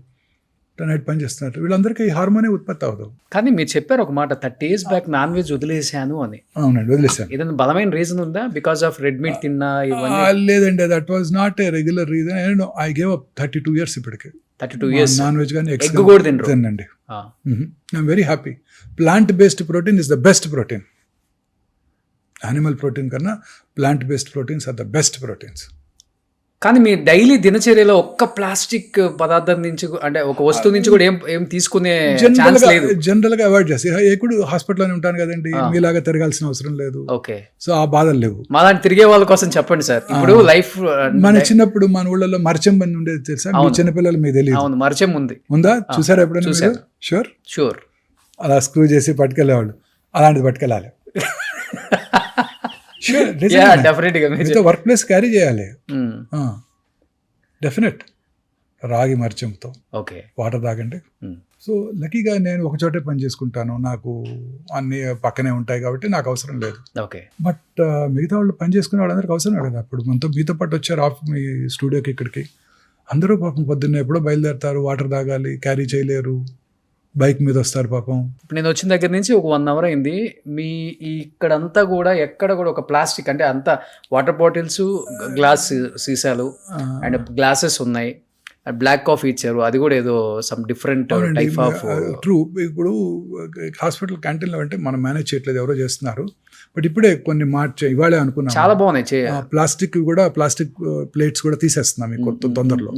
నైట్ పని చేస్తున్నారు. వీళ్ళందరికీ ఈ హార్మోనే ఉత్పత్తి అవ్వదు. కానీ మీరు చెప్పారు ఒక మాట, 30 years బ్యాక్ నాన్ వెజ్ వదిలేసాను అని. అవునండి, వదిలేసాను. ఏదైనా బలమైన రీజన్ ఉందా? బికాస్ ఆఫ్ రెడ్ మీట్ తిన్నా ఇవన్నీ? లేదండి, that was not a regular reason. I gave up 32 years ఇప్పటికి. 32 years నాన్ వెజ్ కానీ ఎగ్ కూడా తినండి. I'm very happy. Plant based protein is the best protein. Animal protein కన్నా plant based proteins are the best proteins. కానీ మీ daily దినచర్యలో ఒక్క plastic పదార్థం నుంచి, అంటే ఒక వస్తువు నుంచి కూడా ఏం తీసుకునే ఛాన్స్ లేదు. జనరల్ గా అవాయిడ్ చేసి ఎప్పుడు హాస్పిటల్లోనే ఉంటాను కదండి, మీలాగా తిరగాల్సిన అవసరం లేదు. ఓకే. సో ఆ బాధలు లేవు. మాలాంటి తిరిగే వాళ్ళ కోసం చెప్పండి సార్. ఇప్పుడు లైఫ్ మన చిన్నప్పుడు మన ఊళ్ళలో మరచెం బండి ఉండేది తెలుసా? చిన్నపిల్లలు మీకు తెలియదు. అవును, మరచెం ఉంది. ఉందా? చూసారా ఎప్పుడైనా? షూర్. అలా స్క్రూ చేసి పట్టుకెళ్ళేవాళ్ళు, అలాంటిది పట్టుకెళ్ళాలి. వర్క్ ప్లేస్ క్యారీ చేయాలి. డెఫినెట్. రాగి మర్చంతో వాటర్ తాగండి. సో లక్కీగా నేను ఒక చోటే పని చేసుకుంటాను, నాకు అన్ని పక్కనే ఉంటాయి కాబట్టి నాకు అవసరం లేదు. బట్ మిగతా వాళ్ళు పని చేసుకునే వాళ్ళందరికీ అవసరమే కదా. ఇప్పుడు మనతో మీతో పాటు వచ్చారు మీ స్టూడియోకి, ఇక్కడికి అందరూ పాపం పొద్దున్న ఎప్పుడో బయలుదేరుతారు, వాటర్ తాగాలి, క్యారీ చేయలేరు, బైక్ మీద వస్తారు పాపం. ఇప్పుడు నేను వచ్చిన దగ్గర నుంచి ఒక 1 hour అయింది. మీ ఇక్కడంతా కూడా ఎక్కడ కూడా ఒక ప్లాస్టిక్, అంటే అంతా వాటర్ బాటిల్స్, గ్లాస్ సీసాలు అండ్ గ్లాసెస్ ఉన్నాయి. బ్లాక్ కాఫీ ఇచ్చారు, అది కూడా ఏదో some different type of. True. ఇప్పుడు హాస్పిటల్ క్యాంటీన్లో అంటే మనం మేనేజ్ చేయట్లేదు, ఎవరో చేస్తున్నారు. బట్ ఇప్పుడే కొన్ని ఇవాళే అనుకున్నాను, చాలా బాగున్నాయి. ప్లాస్టిక్ ప్లేట్స్ కూడా తీసేస్తున్నాం మీకు తొందరలో.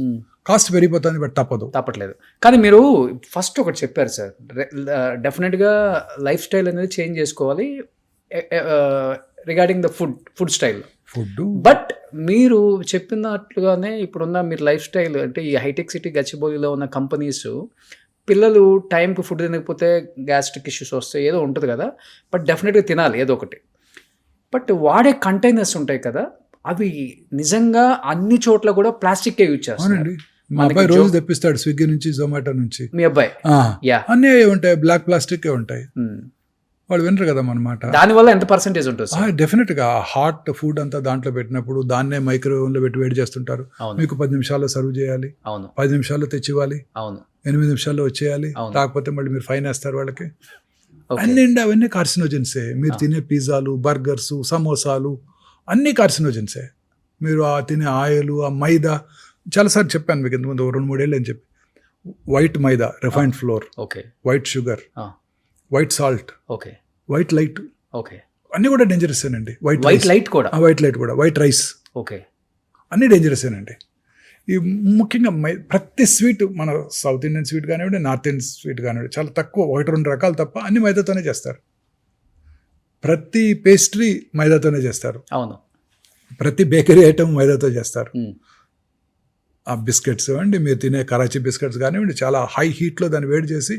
కాస్ట్ పెరిగిపోతుంది, బట్ తప్పట్లేదు. కానీ మీరు ఫస్ట్ ఒకటి చెప్పారు సార్, డెఫినెట్గా లైఫ్ స్టైల్ అనేది చేంజ్ చేసుకోవాలి regarding the food style. But మీరు చెప్పినట్లుగానే ఇప్పుడున్న మీరు లైఫ్ స్టైల్, అంటే ఈ హైటెక్ సిటీ గచ్చిబౌలిలో ఉన్న కంపెనీస్, పిల్లలు టైంకి ఫుడ్ తినకపోతే గ్యాస్ట్రిక్ ఇష్యూస్ వస్తాయి, ఏదో ఉంటుంది కదా. బట్ డెఫినెట్గా తినాలి ఏదో ఒకటి. బట్ వాడే కంటైనర్స్ ఉంటాయి కదా, అవి నిజంగా అన్ని చోట్ల కూడా ప్లాస్టిక్ యూజ్ చేస్తారు. మా అబ్బాయి రోజు తెప్పిస్తాడు స్విగ్గీ నుంచి, జొమాటో నుంచి. మీ అబ్బాయి? అన్నీ ఉంటాయి, బ్లాక్ ప్లాస్టిక్ ఉంటాయి. వాళ్ళు వినరు కదా అన్నమాట. దానివల్ల ఎంత పర్సెంటేజ్ ఉంటుంది? డెఫినెట్ గా హాట్ ఫుడ్ అంతా దాంట్లో పెట్టినప్పుడు దాన్నే మైక్రోవేవ్ లో పెట్టి వేడి చేస్తుంటారు. మీకు 10 నిమిషాల్లో సర్వ్ చేయాలి, 10 నిమిషాల్లో తెచ్చివ్వాలి, 8 నిమిషాల్లో వచ్చేయాలి. కాకపోతే మళ్ళీ మీరు ఫైన్ వేస్తారు వాళ్ళకి. అవన్నీ కార్సినోజెన్సే. మీరు తినే పిజ్జాలు, బర్గర్స్, సమోసాలు అన్ని కార్సినోజెన్సే. మీరు తినే ఆయిల్, ఆ మైదా, చాలాసార్లు చెప్పాను మీకు ఇంతకుముందు 2-3 ఏళ్ళు అని చెప్పి. White maida, refined flour, white sugar, white salt, white light, అన్నీ కూడా డేంజరస్ ఏనండి. వైట్ లైట్ కూడా, వైట్ రైస్, అన్నీ డేంజరస్ ఏనండి. ఈ ముఖ్యంగా ప్రతి స్వీట్, మన సౌత్ ఇండియన్ స్వీట్ కానివ్వండి, నార్త్ ఇండియన్ స్వీట్ కానివ్వండి, చాలా తక్కువ 1-2 రకాలు తప్ప అన్ని మైదాతోనే చేస్తారు. ప్రతి పేస్ట్రీ మైదాతోనే చేస్తారు. ప్రతి బేకరీ ఐటమ్ మైదాతో చేస్తారు. ఆ బిస్కెట్స్ అండి, మీరు తినే కరాచీ బిస్కెట్స్ కానివ్వండి, చాలా హై హీట్లో దాన్ని వేడి చేసి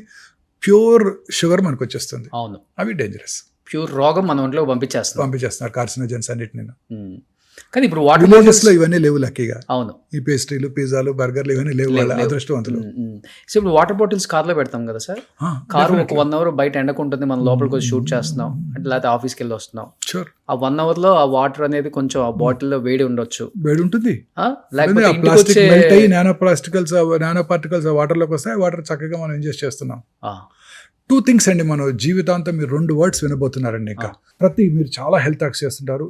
ప్యూర్ షుగర్ మనకు వచ్చేస్తుంది. అవి డేంజరస్. ప్యూర్ రోగం మన ఒంట్లో పంపించేస్తున్నారు కార్సినోజన్స్ అన్నిటిని. కానీ ఇప్పుడు విలేజెస్ లో ఇవన్నీ లేవు లక్కీగా. ఈ పేస్ట్రీలు, పిజ్జాలు, బర్గర్లు ఇవన్నీ లేవు, అదృష్టవంతులు. సో ఇప్పుడు వాటర్ బాటిల్స్ కార్లో పెడతాం కదా సార్, కారు ఒక 1 hour బయట ఎండకుంటుంది, మనం లోపలికి వచ్చి షూట్ చేస్తున్నాం అంటే, లేకపోతే ఆఫీస్కి వెళ్ళి వస్తున్నాం. ఆ 1 hour లో ఆ వాటర్ అనేది కొంచెం ఆ బాటిల్లో వేడి ఉండొచ్చు, వేడి ఉంటుంది. నానో పార్టికల్స్ వాటర్ లోకి వస్తాయి, వాటర్ చక్కగా మనం ఇంజెస్ట్ చేస్తున్నాం. 2 things అండి, మనం జీవితాంతం మీరు 2 words వినబోతున్నారండి. ఇంకా మీరు చాలా హెల్త్ టాక్స్ చేస్తుంటారు,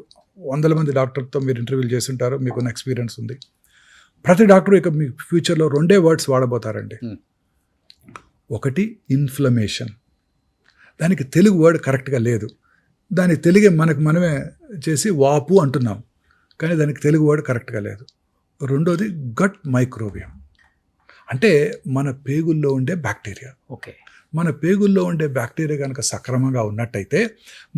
100 మంది డాక్టర్తో మీరు ఇంటర్వ్యూలు చేస్తుంటారు, మీకున్న ఎక్స్పీరియన్స్ ఉంది. ప్రతి డాక్టర్ ఇక మీ ఫ్యూచర్లో 2 వర్డ్స్ వాడబోతారండి. ఒకటి ఇన్ఫ్లమేషన్, దానికి తెలుగు వర్డ్ కరెక్ట్గా లేదు, దానికి తెలుగే మనమే చేసి వాపు అంటున్నాం, కానీ దానికి తెలుగు వర్డ్ కరెక్ట్గా లేదు. రెండోది గట్ మైక్రోబియం, అంటే మన పేగుల్లో ఉండే బ్యాక్టీరియా. ఓకే, మన పేగుల్లో ఉండే బ్యాక్టీరియా కనుక సక్రమంగా ఉన్నట్టయితే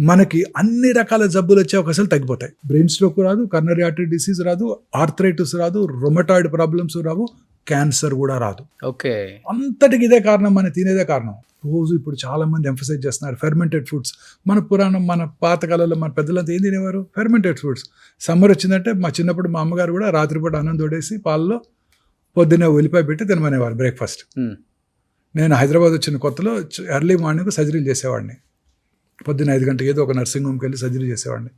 మనకి అన్ని రకాల జబ్బులు వచ్చే అవకాశాలు తగ్గిపోతాయి. బ్రెయిన్ స్ట్రోక్ రాదు, కర్నరీ ఆర్టరీ డిసీజ్ రాదు, ఆర్థరైటిస్ రాదు, రొమటాయిడ్ ప్రాబ్లమ్స్ రావు, క్యాన్సర్ కూడా రాదు. ఓకే, అంతటికి ఇదే కారణం, మనం తినేదే కారణం. రోజు ఇప్పుడు చాలా మంది ఎంఫసైజ్ చేస్తున్నారు ఫెర్మెంటెడ్ ఫుడ్స్. మన పాతకాలంలో మన పెద్దలంతా ఏం తినేవారు? Fermented foods. సమ్మర్ వచ్చిందంటే మా చిన్నప్పుడు మా అమ్మగారు కూడా రాత్రిపూట అన్నం తోడేసి పాలలో పొద్దున్నే ఉల్లిపాయ పెట్టి తినమనేవారు బ్రేక్ఫాస్ట్. నేను హైదరాబాద్ వచ్చిన కొత్తలో ఎర్లీ మార్నింగ్ సర్జరీలు చేసేవాడిని. పొద్దున్న 5 గంటలకు ఏదో ఒక నర్సింగ్ హోమ్కి వెళ్ళి సర్జరీ చేసేవాడిని.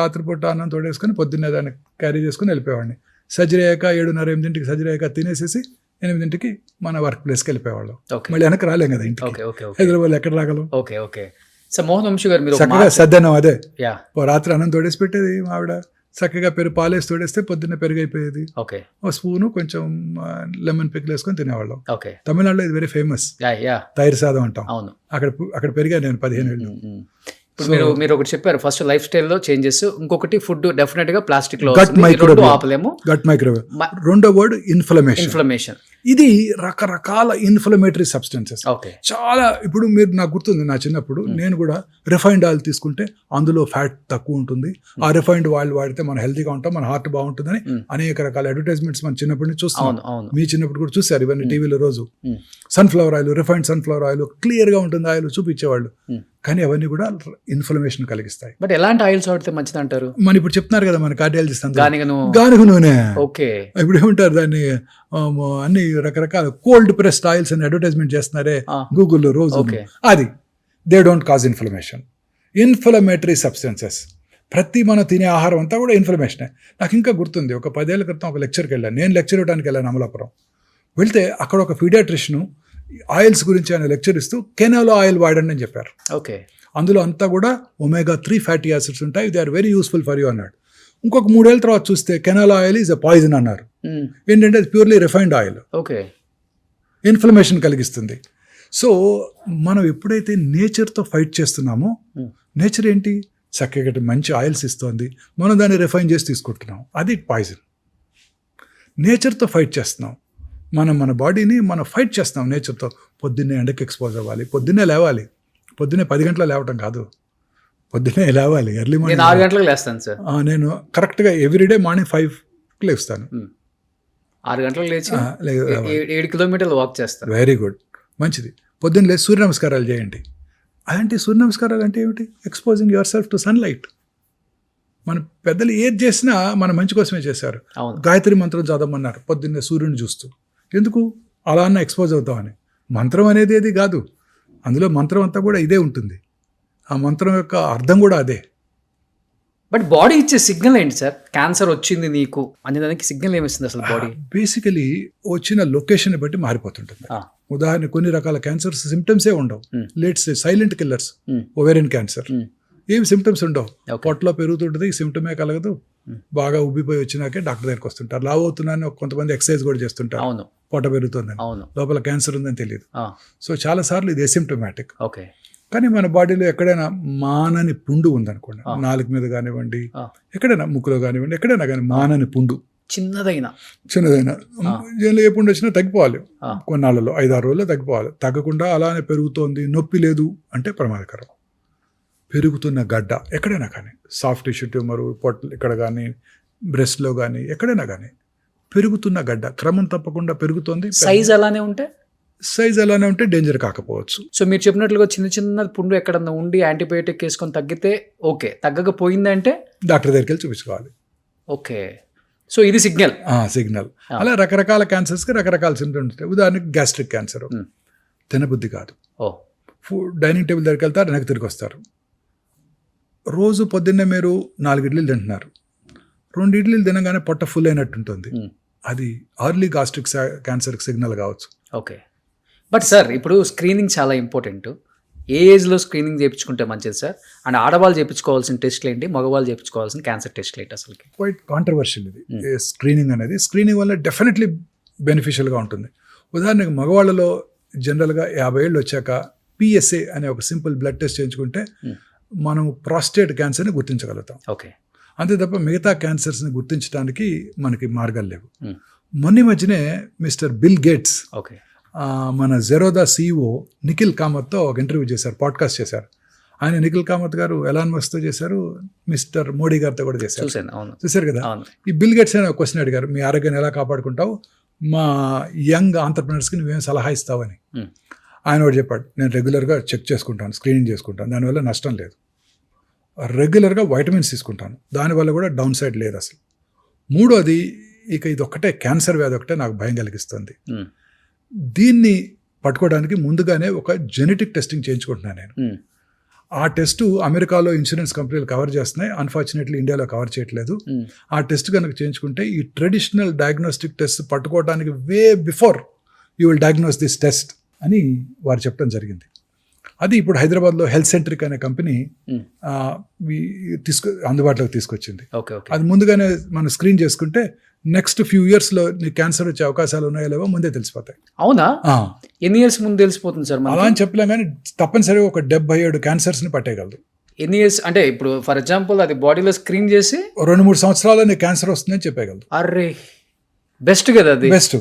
రాత్రిపూట అన్నం తోడేసుకొని పొద్దున్నే దాన్ని క్యారీ చేసుకుని వెళ్ళిపోయేవాడిని. సర్జరీ అయ్యాక 7:30-8 సర్జరీ అయ్యాక తినేసేసి 8 మన వర్క్ ప్లేస్కి వెళ్ళిపోయేవాళ్ళం. మళ్ళీ వెనక్కి రాలేం కదా ఇంటికి. హైదరాబాద్ ఎక్కడ రాగలం? Okay okay. So Mohan Vamshi garu మీరు చక్కగా సద్దన్నం అదే రాత్రి అన్నం తోడేసి పెట్టేది ఆవిడ. చక్కగా పాలేసి తోడేస్తే పొద్దున్నే పెరుగు అయిపోయేది. ఓకే, ఒక స్పూను కొంచెం లెమన్ పిక్కలు వేసుకొని తినేవాళ్ళం. ఓకే, తమిళనాడులో ఇది వెరీ ఫేమస్, తైరు సాదం అంటాం. అవును, అక్కడ పెరిగా నేను 15 ఏళ్ళు. మీరు ఒకటి చెప్పారు, ఫస్ట్ లైఫ్ స్టైల్లో చేంజెస్, ఇంకొకటి ఫుడ్ డెఫినెట్ గా ప్లాస్టిక్ లో ఆపలేము. Gut microwave. రెండో వర్డ్ ఇన్ఫ్లమేషన్. ఇది రకరకాల ఇన్ఫ్లమేటరీ సబ్స్టెన్సెస్. చాలా. ఇప్పుడు మీరు నాకు గుర్తుంది, నా చిన్నప్పుడు నేను కూడా రిఫైన్డ్ ఆయిల్ తీసుకుంటే అందులో ఫ్యాట్ తక్కువ ఉంటుంది, ఆ రిఫైన్డ్ ఆయిల్ వాడితే మనం హెల్తీగా ఉంటాం, మన హార్ట్ బాగుంటుందని అనేక రకాల అడ్వర్టైజ్మెంట్స్ మన చిన్నప్పటి నుంచి చూస్తాం. మీ చిన్నప్పుడు కూడా చూసారు ఇవన్నీ టీవీలో రోజు. Sunflower oil, refined sunflower oil clear గా ఉంటుంది ఆయిల్ చూపించేవాళ్ళు, కానీ అవన్నీ కూడా ఇన్ఫ్లమేషన్ కలిగిస్తాయి. బట్ ఎలాంటి ఆయిల్స్ వాడితే మంచిది అంటారు? మనం ఇప్పుడు చెప్తున్నారు కదా, మన కార్డియాలజిస్ట్ గానుగ నూనె. ఓకే, ఇప్పుడు ఏమంటారు దాన్ని, అన్ని రకరకాల కోల్డ్ ప్రెస్డ్ ఆయిల్స్ అని అడ్వర్టైజ్మెంట్ చేస్తున్నారే గూగుల్లో రోజు. అది they don't cause inflammation. Inflammatory substances ప్రతి మనం తినే ఆహారం అంతా కూడా ఇన్ఫ్లమేషనే. నాకు ఇంకా గుర్తుంది, ఒక 10 ఏళ్ల క్రితం ఒక లెక్చర్కి వెళ్ళాను. నేను లెక్చర్ ఇవ్వడానికి వెళ్ళాను అమలాపురం. వెళ్తే అక్కడ ఒక పీడియాట్రిషియన్ ఆయిల్స్ గురించి ఆయన లెక్చర్ ఇస్తూ కెనాలో ఆయిల్ వాడండి అని చెప్పారు. ఓకే, అందులో అంతా కూడా omega-3 ఫ్యాటీ యాసిడ్స్ ఉంటాయి, they are very useful for you అన్నాడు. ఇంకొక 3 ఏళ్ళ తర్వాత చూస్తే canola oil is a poison అన్నారు. ఏంటంటే అది purely refined oil. Okay, inflammation కలిగిస్తుంది. సో మనం ఎప్పుడైతే నేచర్తో ఫైట్ చేస్తున్నామో, నేచర్ ఏంటి, చక్కగా మంచి ఆయిల్స్ ఇస్తుంది, మనం దాన్ని రిఫైన్ చేసి తీసుకుంటున్నాం, అది పాయిజన్. నేచర్తో ఫైట్ చేస్తున్నాం, మన బాడీని మనం ఫైట్ చేస్తున్నాం నేచర్తో. పొద్దున్నే ఎండకి ఎక్స్పోజ్ అవ్వాలి, పొద్దున్నే లేవాలి. పొద్దున్నే 10 గంటల లేవటం కాదు, పొద్దున్నే లేవాలి. ఎర్లీ మార్నింగ్ 6 గంటలకు లేస్తాను సార్. నేను కరెక్ట్గా ఎవ్రీడే మార్నింగ్ 5కి లేస్తాను. 6 గంటలకు లేచి 7 కిలోమీటర్లు వాక్ చేస్తాను. వెరీ గుడ్, మంచిది. పొద్దున్న లేచి సూర్య నమస్కారాలు చేయండి. అలాంటి సూర్య నమస్కారాలు అంటే ఏమిటి? Exposing your self to sunlight. మన పెద్దలు ఏది చేసినా మన మంచి కోసమే చేశారు. గాయత్రి మంత్రం చదవమన్నారు పొద్దున్నే సూర్యుని చూస్తూ. ఎందుకు? అలా అన్న ఎక్స్పోజ్ అవుతామని. మంత్రం అనేది ఏది కాదు, అందులో మంత్రం అంతా కూడా ఇదే ఉంటుంది, ఆ మంత్రం యొక్క అర్థం కూడా అదే. బట్ బాడీ ఇచ్చే సిగ్నల్ ఏంటి సార్? క్యాన్సర్ వచ్చింది నీకు అనే దానికి సిగ్నల్ ఏమిస్తుంది అసలు బాడీ? బేసికలీ వచ్చిన లొకేషన్ బట్టి మారిపోతుంటుంది. ఉదాహరణ, కొన్ని రకాల క్యాన్సర్స్ సిమ్టమ్సే ఉండవు. Let's silent killers, ovarian cancer, ఏమి సిమ్టమ్స్ ఉండవు. పొట్టలో పెరుగుతుంటుంది, సిమ్టమే కలగదు. బాగా ఉబ్బిపోయి వచ్చినాకే డాక్టర్ దగ్గరికి వస్తుంటారు. లావ్ అవుతున్నాను, కొంతమంది ఎక్సర్సైజ్ కూడా చేస్తుంటారు, పొట్ట పెరుగుతుందని, లోపల క్యాన్సర్ ఉందని తెలియదు. సో చాలా సార్లు ఇది ఎసిమ్టమాటిక్. ఓకే, కానీ మన బాడీలో ఎక్కడైనా మానని పుండు ఉందనుకోండి, నాలుగు మీద కానివ్వండి, ఎక్కడైనా ముక్కులో కానివ్వండి, ఎక్కడైనా కానీ మానని పుండు చిన్నదైనా ఏ పుండు వచ్చినా తగ్గిపోవాలి. కొన్నాళ్ళలో 5-6 రోజుల్లో తగ్గిపోవాలి. తగ్గకుండా అలానే పెరుగుతోంది, నొప్పి లేదు అంటే ప్రమాదకరం. పెరుగుతున్న గడ్డ ఎక్కడైనా కానీ, సాఫ్ట్ టిష్యూ ట్యూమరు, పొట్ట ఇక్కడ కానీ, బ్రెస్ట్లో కానీ, ఎక్కడైనా కానీ పెరుగుతున్న గడ్డ క్రమం తప్పకుండా పెరుగుతోంది. సైజ్ అలానే ఉంటే డేంజర్ కాకపోవచ్చు. సో మీరు చెప్పినట్లుగా చిన్న చిన్న పుండు ఎక్కడన్నా ఉండి యాంటీబయోటిక్ వేసుకొని తగ్గితే ఓకే, తగ్గకపోయిందంటే డాక్టర్ దగ్గరికి వెళ్ళి చూపించుకోవాలి. ఓకే, సో ఇది సిగ్నల్. అలా రకరకాల క్యాన్సర్స్కి రకరకాల సింప్టమ్స్ ఉంటాయి. ఉదాహరణకి గ్యాస్ట్రిక్ క్యాన్సర్, తినబుద్ధి కాదు, డైనింగ్ టేబుల్ దగ్గరికి వెళ్తారు, వెనక్కి తిరిగి వస్తారు. రోజు పొద్దున్నే మీరు 4 ఇడ్లీలు తింటున్నారు, 2 ఇడ్లీలు తినగానే పొట్ట ఫుల్ అయినట్టు ఉంటుంది, అది అర్లీ గాస్ట్రిక్ క్యాన్సర్కి సిగ్నల్ కావచ్చు. ఓకే, బట్ సార్ ఇప్పుడు స్క్రీనింగ్ చాలా ఇంపార్టెంట్. ఏ ఏజ్లో స్క్రీనింగ్ చేయించుకుంటే మంచిది సార్? అండ్ ఆడవాళ్ళు చేయించుకోవాల్సిన టెస్ట్లు ఏంటి, మగవాళ్ళు చేయించుకోవాల్సిన క్యాన్సర్ టెస్ట్లు ఏంటి అసలుకి? క్వైట్ కాంట్రవర్షియల్ ఇది స్క్రీనింగ్ అనేది. స్క్రీనింగ్ వల్ల డెఫినెట్లీ బెనిఫిషియల్గా ఉంటుంది. ఉదాహరణకు మగవాళ్ళలో జనరల్గా 50 ఏళ్ళు వచ్చాక పిఎస్ఏ అనే ఒక సింపుల్ బ్లడ్ టెస్ట్ చేయించుకుంటే మనం ప్రాస్టేట్ క్యాన్సర్ని గుర్తించగలుగుతాం. ఓకే. అంతే తప్ప మిగతా క్యాన్సర్స్ని గుర్తించడానికి మనకి మార్గాలు లేవు. మొన్న మధ్యనే మిస్టర్ బిల్ గేట్స్ ఓకే మన జెరోదా CEO నిఖిల్ కామత్తో ఒక ఇంటర్వ్యూ చేశారు, పాడ్కాస్ట్ చేశారు. ఆయన నిఖిల్ కామత్ గారు ఎలాన్ మస్క్తో చేశారు, మిస్టర్ మోడీ గారితో కూడా చేశారు. చూశారు కదా. ఈ బిల్ గేట్స్ అని ఒక క్వశ్చన్ అడిగారు, మీ ఆరోగ్యాన్ని ఎలా కాపాడుకుంటావు, మా యంగ్ ఆంటర్ప్రినర్స్కి నువ్వేం సలహా ఇస్తావని. ఆయన ఒకటి చెప్పాడు, నేను రెగ్యులర్గా చెక్ చేసుకుంటాను, స్క్రీనింగ్ చేసుకుంటాను, దానివల్ల నష్టం లేదు. రెగ్యులర్గా వైటమిన్స్ తీసుకుంటాను, దానివల్ల కూడా డౌన్ సైడ్ లేదు అసలు. మూడోది, ఇక ఇది ఒక్కటే క్యాన్సర్ వ్యాధి ఒకటే నాకు భయం కలిగిస్తుంది. దీన్ని పట్టుకోవడానికి ముందుగానే ఒక జెనెటిక్ టెస్టింగ్ చేయించుకుంటున్నాను నేను. ఆ టెస్ట్ అమెరికాలో ఇన్సూరెన్స్ కంపెనీలు కవర్ చేస్తున్నాయి, అన్ఫార్చునేట్లీ ఇండియాలో కవర్ చేయట్లేదు. ఆ టెస్ట్ కనుక చేయించుకుంటే ఈ ట్రెడిషనల్ డయాగ్నోస్టిక్ టెస్ట్ పట్టుకోవడానికి way before you will diagnose this test అని వారు చెప్పడం జరిగింది. అది ఇప్పుడు హైదరాబాద్లో హెల్త్ సెంట్రిక్ అనే కంపెనీ అందుబాటులోకి తీసుకొచ్చింది. అది ముందుగానే మనం స్క్రీన్ చేసుకుంటే నెక్స్ట్ ఫ్యూ ఇయర్స్లో నీకు క్యాన్సర్ వచ్చే అవకాశాలు ఉన్నాయో లేవో ముందే తెలిసిపోతాయి. అవునా? ఎన్ని ఇయర్స్ ముందు తెలిసిపోతుంది సార్? అలా అని చెప్పలేం, కానీ తప్పనిసరిగా ఒక 77 క్యాన్సర్స్ని పట్టేయగలదు. ఎన్ని ఇయర్స్ అంటే ఇప్పుడు ఫర్ ఎగ్జాంపుల్ అది బాడీలో స్క్రీన్ చేసి 2-3 సంవత్సరాల్లో నీకు క్యాన్సర్ వస్తుందని చెప్పగలదు. అర్రే బెస్ట్ కదా అది. బెస్ట్.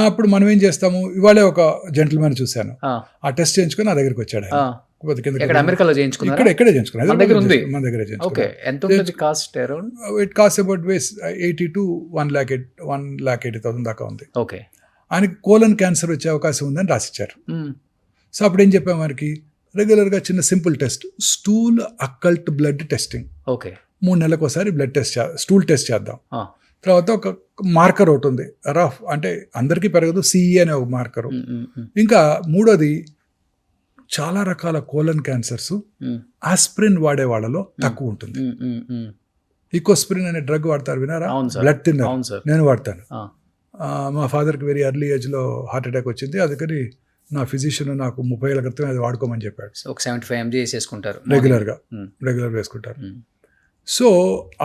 అప్పుడు మనం ఏం చేస్తాము, ఇవాళే ఒక జెంటిల్మెన్ చూశాను, ఆ టెస్ట్ చేయించుకొని నా దగ్గరికి వచ్చాడు. అమెరికాలో చేయించుకున్నారు, ఇక్కడే చేయించుకున్నారు, మన దగ్గర ఉంది. మన దగ్గర ఓకే. ఎంత ఉంటుంది cost? Around it cost about 80 to 1,80,000 దాకా ఉంది. ఓకే. ఆయనకి కోలన్ క్యాన్సర్ వచ్చే అవకాశం ఉందని రాసిచ్చారు. సో అప్పుడు ఏం చెప్పాము, మనకి రెగ్యులర్గా చిన్న simple test, stool occult blood testing. Okay. 3 నెలలకు ఒకసారి బ్లడ్ టెస్ట్, స్టూల్ టెస్ట్ చేద్దాం. తర్వాత ఒక మార్కర్ ఒకటి ఉంది, రఫ్ అంటే అందరికీ పెరగదు, CE అనే ఒక మార్కరు. ఇంకా మూడోది, చాలా రకాల కోలన్ క్యాన్సర్స్ ఆస్పిరిన్ వాడే వాళ్ళలో తక్కువ ఉంటుంది. ఈకోస్పిరిన్ అనే డ్రగ్ వాడతారు, వినారా? Blood thinner. నేను వాడతాను. మా ఫాదర్కి వెరీ ఎర్లీ ఏజ్లో హార్ట్ అటాక్ వచ్చింది, అందుకని నా ఫిజిషియన్ నాకు 30 ఏళ్ల క్రితం అది వాడుకోమని చెప్పాడు. ఒక 75 mg వేసుకుంటారు రెగ్యులర్ వేసుకుంటారు. సో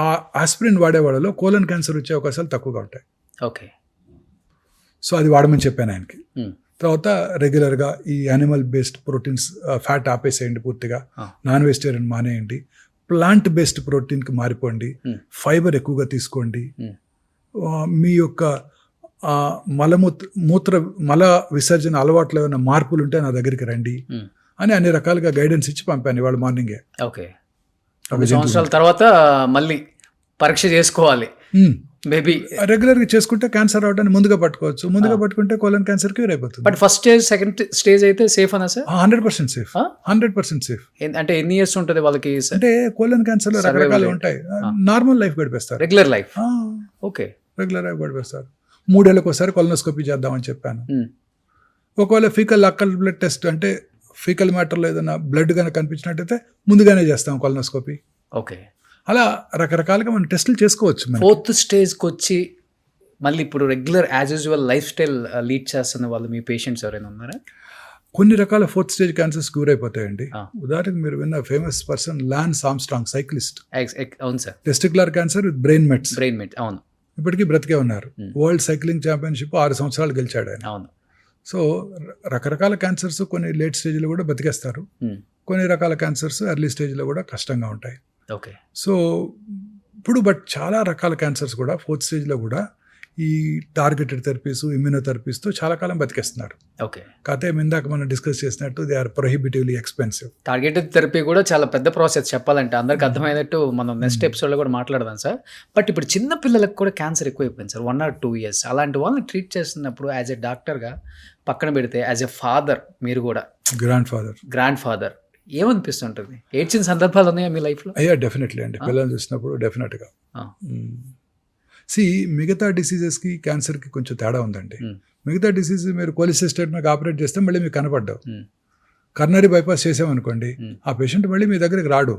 ఆ ఆస్పిరిన్ వాడే వాళ్ళలో కోలన్ క్యాన్సర్ వచ్చే అవకాశాలు తక్కువగా ఉంటాయి. ఓకే. సో అది వాడమని చెప్పాను ఆయనకి. తర్వాత రెగ్యులర్గా ఈ యానిమల్ బేస్డ్ ప్రోటీన్స్, ఫ్యాట్ ఆపేసేయండి పూర్తిగా, నాన్ వెజిటేరియన్ మానేయండి, ప్లాంట్ బేస్డ్ ప్రోటీన్కి మారిపోండి, ఫైబర్ ఎక్కువగా తీసుకోండి, మీ యొక్క మల విసర్జన అలవాట్లు ఏమైనా మార్పులు ఉంటే నా దగ్గరికి రండి అని అన్ని రకాలుగా గైడెన్స్ ఇచ్చి పంపాను ఇవాళ మార్నింగే. ఓకే. 2 సంవత్సరాల తర్వాత మళ్ళీ పరీక్ష చేసుకోవాలి. మేబీ రెగ్యులర్గా చేసుకుంటే క్యాన్సర్ రావడానికి ముందుగా పట్టుకుంటే కోలన్ క్యాన్సర్ క్యూర్ అయిపోతుంది. But first stage, second stage అయితే సేఫ్ అన్నా సార్? 100% సేఫ్. 100% సేఫ్. అంటే ఎన్ని ఇయర్స్ ఉంటుంది వాళ్ళకి? అంటే కోలన్ క్యాన్సర్ లో రకరకాలు ఉంటాయి. నార్మల్ లైఫ్ గడిపేస్తారు, regular life. Okay. Regular life గడిపేస్తారు. 3 ఏళ్ళకి ఒకసారి కొలనోస్కోపీ చేద్దామని చెప్పాను. ఒకవేళ ఫీకల్ అక్కల్ బ్లడ్ టెస్ట్ అంటే ఫీకల్ మ్యాటర్లో ఏదైనా బ్లడ్ కనుక కనిపించినట్టయితే ముందుగానే చేస్తాం కొలనోస్కోపీ. ఓకే. అలా రకరకాలుగా మనం టెస్టులు చేసుకోవచ్చు. 4th స్టేజ్కి వచ్చి మళ్ళీ ఇప్పుడు regular as usual life style lead చేస్తున్న వాళ్ళు మీ పేషెంట్స్ ఎవరైనా ఉన్నారా? కొన్ని రకాల 4th స్టేజ్ క్యాన్సర్స్ క్యూర్ అయిపోతాయండి. ఉదాహరణకు మీరు విన్న famous person Lance Armstrong, cyclist. అవును sir. Testicular cancer with brain mets. అవును. ఇప్పటికీ బ్రతికే ఉన్నారు. వరల్డ్ సైక్లింగ్ ఛాంపియన్షిప్ 6 సంవత్సరాలు గెలిచాడు ఆయన. అవును. సో రకరకాల క్యాన్సర్స్ కొన్ని లేట్ స్టేజ్లో కూడా బతికేస్తారు, కొన్ని రకాల క్యాన్సర్స్ ఎర్లీ స్టేజ్లో కూడా కష్టంగా ఉంటాయి. ఓకే. సో ఇప్పుడు బట్ చాలా రకాల క్యాన్సర్స్ కూడా 4th స్టేజ్లో కూడా ఈ టార్గెటెడ్ థెరపీస్, ఇమ్యూనోథెరపీస్తో చాలా కాలం బతికేస్తున్నారు. ఓకే. కాకపోతే ఇందాక మనం డిస్కస్ చేసినట్టు they are prohibitively expensive. Targeted therapy కూడా చాలా పెద్ద ప్రాసెస్ చెప్పాలంటే, అందరికి అర్థమయ్యేటట్టు మనం నెక్స్ట్ ఎపిసోడ్లో కూడా మాట్లాడదాం సార్. బట్ ఇప్పుడు చిన్న పిల్లలకు కూడా క్యాన్సర్ ఎక్కువైపోయింది సార్, 1 or 2 years. అలాంటి వాళ్ళని ట్రీట్ చేస్తున్నప్పుడు యాజ్ ఎ డాక్టర్గా పక్కన పెడితే యాజ్ ఎ ఫాదర్, మీరు కూడా గ్రాండ్ ఫాదర్, ఏమనిపిస్తుంటుంది? ఏడ్చిన సందర్భాలు ఉన్నాయా మీ లైఫ్లో? అయ్యా డెఫినెట్లీ అండి. పిల్లలు చూసినప్పుడు డెఫినెట్గా. మిగతా డిసీజెస్కి క్యాన్సర్కి కొంచెం తేడా ఉందండి. మిగతా డిసీజ్ మీరు కోలిసిస్టేట్ మీకు ఆపరేట్ చేస్తే మళ్ళీ మీకు కనపడ్డావు. కర్నరీ బైపాస్ చేసామనుకోండి, ఆ పేషెంట్ మళ్ళీ మీ దగ్గరికి రాడు.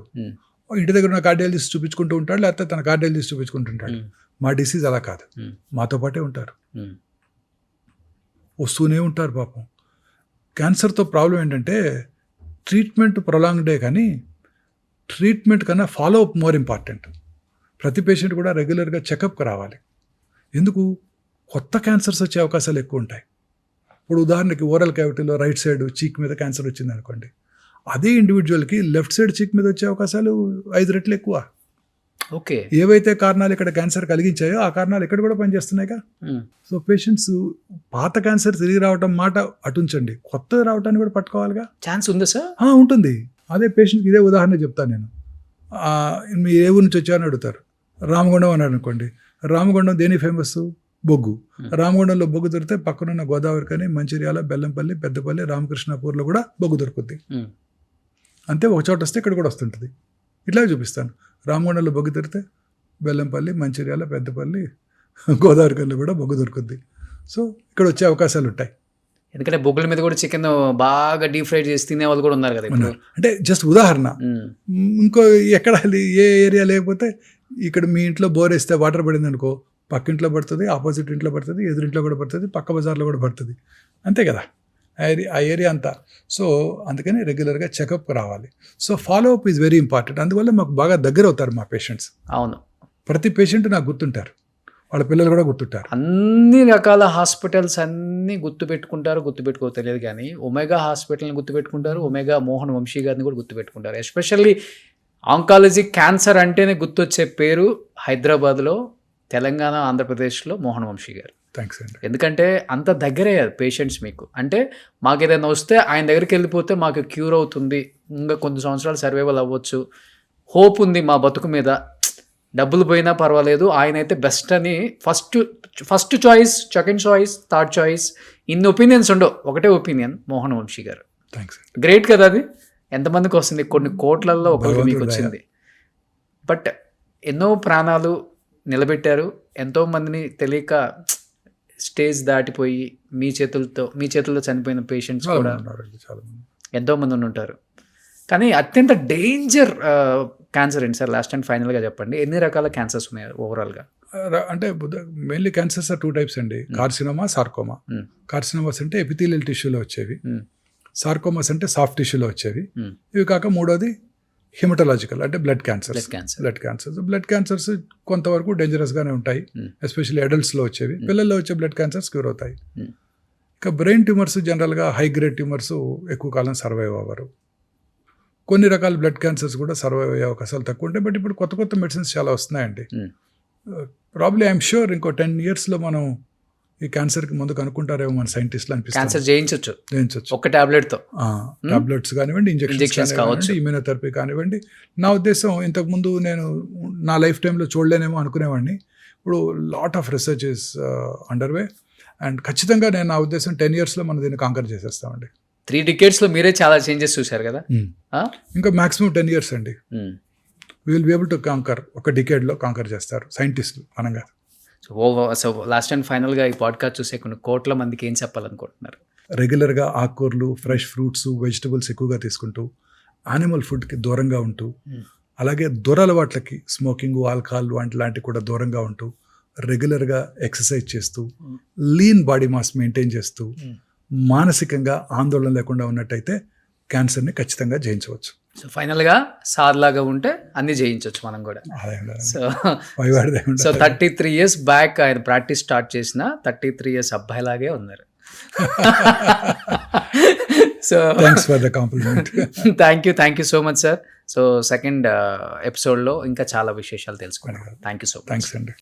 ఇంటి దగ్గర ఉన్న కార్డియాలజిస్ట్ చూపించుకుంటూ ఉంటాడు, లేకపోతే తన కార్డియాలజిస్ట్ చూపించుకుంటుంటాడు. మా డిసీజ్ అలా కాదు, మాతో పాటే ఉంటారు, వస్తూనే ఉంటారు. పాపం క్యాన్సర్తో ప్రాబ్లం ఏంటంటే ట్రీట్మెంట్ ప్రొలాంగ్డే కానీ ట్రీట్మెంట్ కన్నా ఫాలో అప్ మోర్ ఇంపార్టెంట్. ప్రతి పేషెంట్ కూడా రెగ్యులర్గా చెకప్కి రావాలి. ఎందుకు? కొత్త క్యాన్సర్స్ వచ్చే అవకాశాలు ఎక్కువ ఉంటాయి. ఇప్పుడు ఉదాహరణకి ఓరల్ క్యావిటీలో రైట్ సైడ్ చీక్ మీద క్యాన్సర్ వచ్చింది అనుకోండి, అదే ఇండివిజువల్కి లెఫ్ట్ సైడ్ చీక్ మీద వచ్చే అవకాశాలు 5 రెట్లు ఎక్కువ. ఓకే. ఏవైతే కారణాలు ఇక్కడ క్యాన్సర్ కలిగించాయో ఆ కారణాలు ఇక్కడ కూడా పనిచేస్తున్నాయిగా. సో పేషెంట్స్ పాత క్యాన్సర్ తిరిగి రావటం మాట అటుంచండి, కొత్తది రావటాన్ని కూడా పట్టుకోవాలిగా. ఛాన్స్ ఉందా సార్? ఉంటుంది. అదే పేషెంట్కి ఇదే ఉదాహరణ చెప్తాను నేను. మీ ఏ ఊరి నుంచి వచ్చారని అడుగుతారు. రామగుండం అన్నారు అనుకోండి. రామగుండం దేని ఫేమస్? బొగ్గు. రామగుండంలో బొగ్గు దొరికితే పక్కనున్న గోదావరి కానీ, మంచిర్యాల, బెల్లంపల్లి, పెద్దపల్లి, రామకృష్ణాపూర్లో కూడా బొగ్గు దొరుకుద్ది. అంతే, ఒక చోట వస్తే ఇక్కడ కూడా వస్తుంటుంది. ఇట్లా చూపిస్తాను. రామగుండంలో బొగ్గు దొరికితే బెల్లంపల్లి, మంచిర్యాల, పెద్దపల్లి, గోదావరి కల్లో కూడా బొగ్గు దొరుకుద్ది. సో ఇక్కడ వచ్చే అవకాశాలు ఉంటాయి. ఎందుకంటే బొగ్గుల మీద కూడా చికెన్ బాగా డీప్ ఫ్రై చేసి తినే వాళ్ళు కూడా ఉన్నారు కదా ఇప్పుడు. అంటే జస్ట్ ఉదాహరణ. ఇంకో ఎక్కడ ఏ ఏరియా లేకపోతే ఇక్కడ మీ ఇంట్లో బోర్ వేస్తే వాటర్ పడింది అనుకో, పక్కింట్లో పడుతుంది, ఆపోజిట్ ఇంట్లో పడుతుంది, ఎదురింట్లో కూడా పడుతుంది, పక్క బజార్లో కూడా పడుతుంది. అంతే కదా ఆ ఏరియా అంతా. సో అందుకని రెగ్యులర్గా చెకప్ రావాలి. So follow up is very important. అందువల్ల మాకు బాగా దగ్గర అవుతారు మా పేషెంట్స్. అవును, ప్రతి పేషెంట్ నాకు గుర్తుంటారు, వాళ్ళ పిల్లలు కూడా గుర్తుంటారు. అన్ని రకాల హాస్పిటల్స్ అన్నీ గుర్తుపెట్టుకో తెలియదు కానీ ఒమేగా హాస్పిటల్ని గుర్తుపెట్టుకుంటారు, ఒమేగా మోహన్ వంశీ గారిని కూడా గుర్తుపెట్టుకుంటారు. ఎస్పెషల్లీ ఆంకాలజీ క్యాన్సర్ అంటేనే గుర్తొచ్చే పేరు హైదరాబాద్లో, తెలంగాణ, ఆంధ్రప్రదేశ్లో మోహన్ వంశీ గారు. థ్యాంక్స్ అండి. ఎందుకంటే అంత దగ్గరే పేషెంట్స్ మీకు. అంటే మాకు ఏదైనా వస్తే ఆయన దగ్గరికి వెళ్ళిపోతే మాకు క్యూర్ అవుతుంది, ఇంకా కొన్ని సంవత్సరాలు సర్వైవల్ అవ్వచ్చు, హోప్ ఉంది మా బతుకు మీద, డబ్బులు పోయినా పర్వాలేదు, ఆయన అయితే బెస్ట్ అని first choice, second choice, third choice, ఇన్ని ఒపీనియన్స్ ఉండవు, ఒకటే ఒపీనియన్ మోహన్ వంశీ గారు. థ్యాంక్స్. గ్రేట్ కదా అది. ఎంతమందికి వస్తుంది? కొన్ని కోట్లల్లో ఒకరికి మీకు వచ్చింది. బట్ ఎన్నో ప్రాణాలు నిలబెట్టారు, ఎంతోమందిని తెలియక స్టేజ్ దాటిపోయి మీ చేతుల్లో చనిపోయిన పేషెంట్స్ కూడా ఎంతోమంది ఉంటారు. కానీ అత్యంత డేంజర్ క్యాన్సర్ ఏంటి సార్? లాస్ట్ అండ్ ఫైనల్గా చెప్పండి, ఎన్ని రకాల క్యాన్సర్స్ ఉన్నాయి ఓవరాల్గా? అంటే మెయిన్లీ క్యాన్సర్స్ 2 టైప్స్ అండి. Carcinoma, sarcoma. కార్సినోమాస్ అంటే ఎపిథీలియల్ టిష్యూలో వచ్చేవి, సార్కోమాస్ అంటే సాఫ్ట్ టిష్యూలో వచ్చేవి. ఇవి కాక మూడోది హిమటలాజికల్ అంటే బ్లడ్ క్యాన్సర్స్. బ్లడ్ క్యాన్సర్స్ కొంతవరకు డేంజరస్గానే ఉంటాయి, ఎస్పెషల్లీ అడల్ట్స్లో వచ్చేవి. పిల్లల్లో వచ్చే బ్లడ్ క్యాన్సర్స్ క్యూర్ అవుతాయి. ఇక బ్రెయిన్ ట్యూమర్స్ జనరల్గా హై గ్రేడ్ ట్యూమర్స్ ఎక్కువ కాలం సర్వైవ్ అవ్వరు. కొన్ని రకాల బ్లడ్ క్యాన్సర్స్ కూడా సర్వైవ్ అయ్యే అవకాశాలు తక్కువ ఉంటాయి. బట్ ఇప్పుడు కొత్త మెడిసిన్స్ చాలా వస్తున్నాయండి. ప్రాబ్లీ ఐఎమ్ షూర్ ఇంకో 10 yearsలో మనం ఈ క్యాన్సర్కి ముందు కనుక్కుంటారేమో మన సైంటిస్టులు అనిపిస్తుంది. క్యాన్సర్ జయించవచ్చు ఒక టాబ్లెట్తో. టాబ్లెట్స్ కానివ్వండి, ఇంజెక్షన్స్ కానివ్వండి, ఇమ్యూనోథెరపీ కానివ్వండి. నా ఉద్దేశం ఇంతకుముందు నేను నా లైఫ్ టైంలో చూడలేనేమో అనుకునేవాడిని. ఇప్పుడు lot of research is underway and ఖచ్చితంగా నేను నా ఉద్దేశం 10 yearsలో మనం దీన్ని కాంకర్ చేసేస్తామండి. 3 decades మీరే చాలా చేంజెస్ చూశారు కదా. ఇంకా మాక్సిమం 10 years అండి. Will be able to conquer. ఒక డికేడ్లో కాంకర్ చేస్తారు సైంటిస్టులు అనగా. సో లాస్ట్ అండ్ ఫైనల్గా ఈ పాడ్కాస్ట్ చూసే కొన్ని కోట్ల మందికి ఏం చెప్పాలనుకుంటున్నారు? రెగ్యులర్గా ఆకుకూరలు, ఫ్రెష్ ఫ్రూట్స్, వెజిటబుల్స్ ఎక్కువగా తీసుకుంటూ, యానిమల్ ఫుడ్కి దూరంగా ఉంటూ, అలాగే దురలవాట్లకి స్మోకింగ్, ఆల్కహాల్ లాంటివి కూడా దూరంగా ఉంటూ, రెగ్యులర్గా ఎక్సర్సైజ్ చేస్తూ, లీన్ బాడీ మాస్ మెయింటైన్ చేస్తూ, మానసికంగా ఆందోళన లేకుండా ఉన్నట్టయితే క్యాన్సర్ని ఖచ్చితంగా జయించవచ్చు. సో ఫైనల్గా సార్లాగా ఉంటే అన్ని జయించవచ్చు మనం కూడా. సో 33 years బ్యాక్ ఆయన ప్రాక్టీస్ స్టార్ట్ చేసిన 33 years అబ్బాయిలాగే ఉన్నారు. So thanks for the complement. Thank you so much sir. So second ఎపిసోడ్లో ఇంకా చాలా విశేషాలు తెలుసుకున్నాం. Thank you so much. Thanks అండి.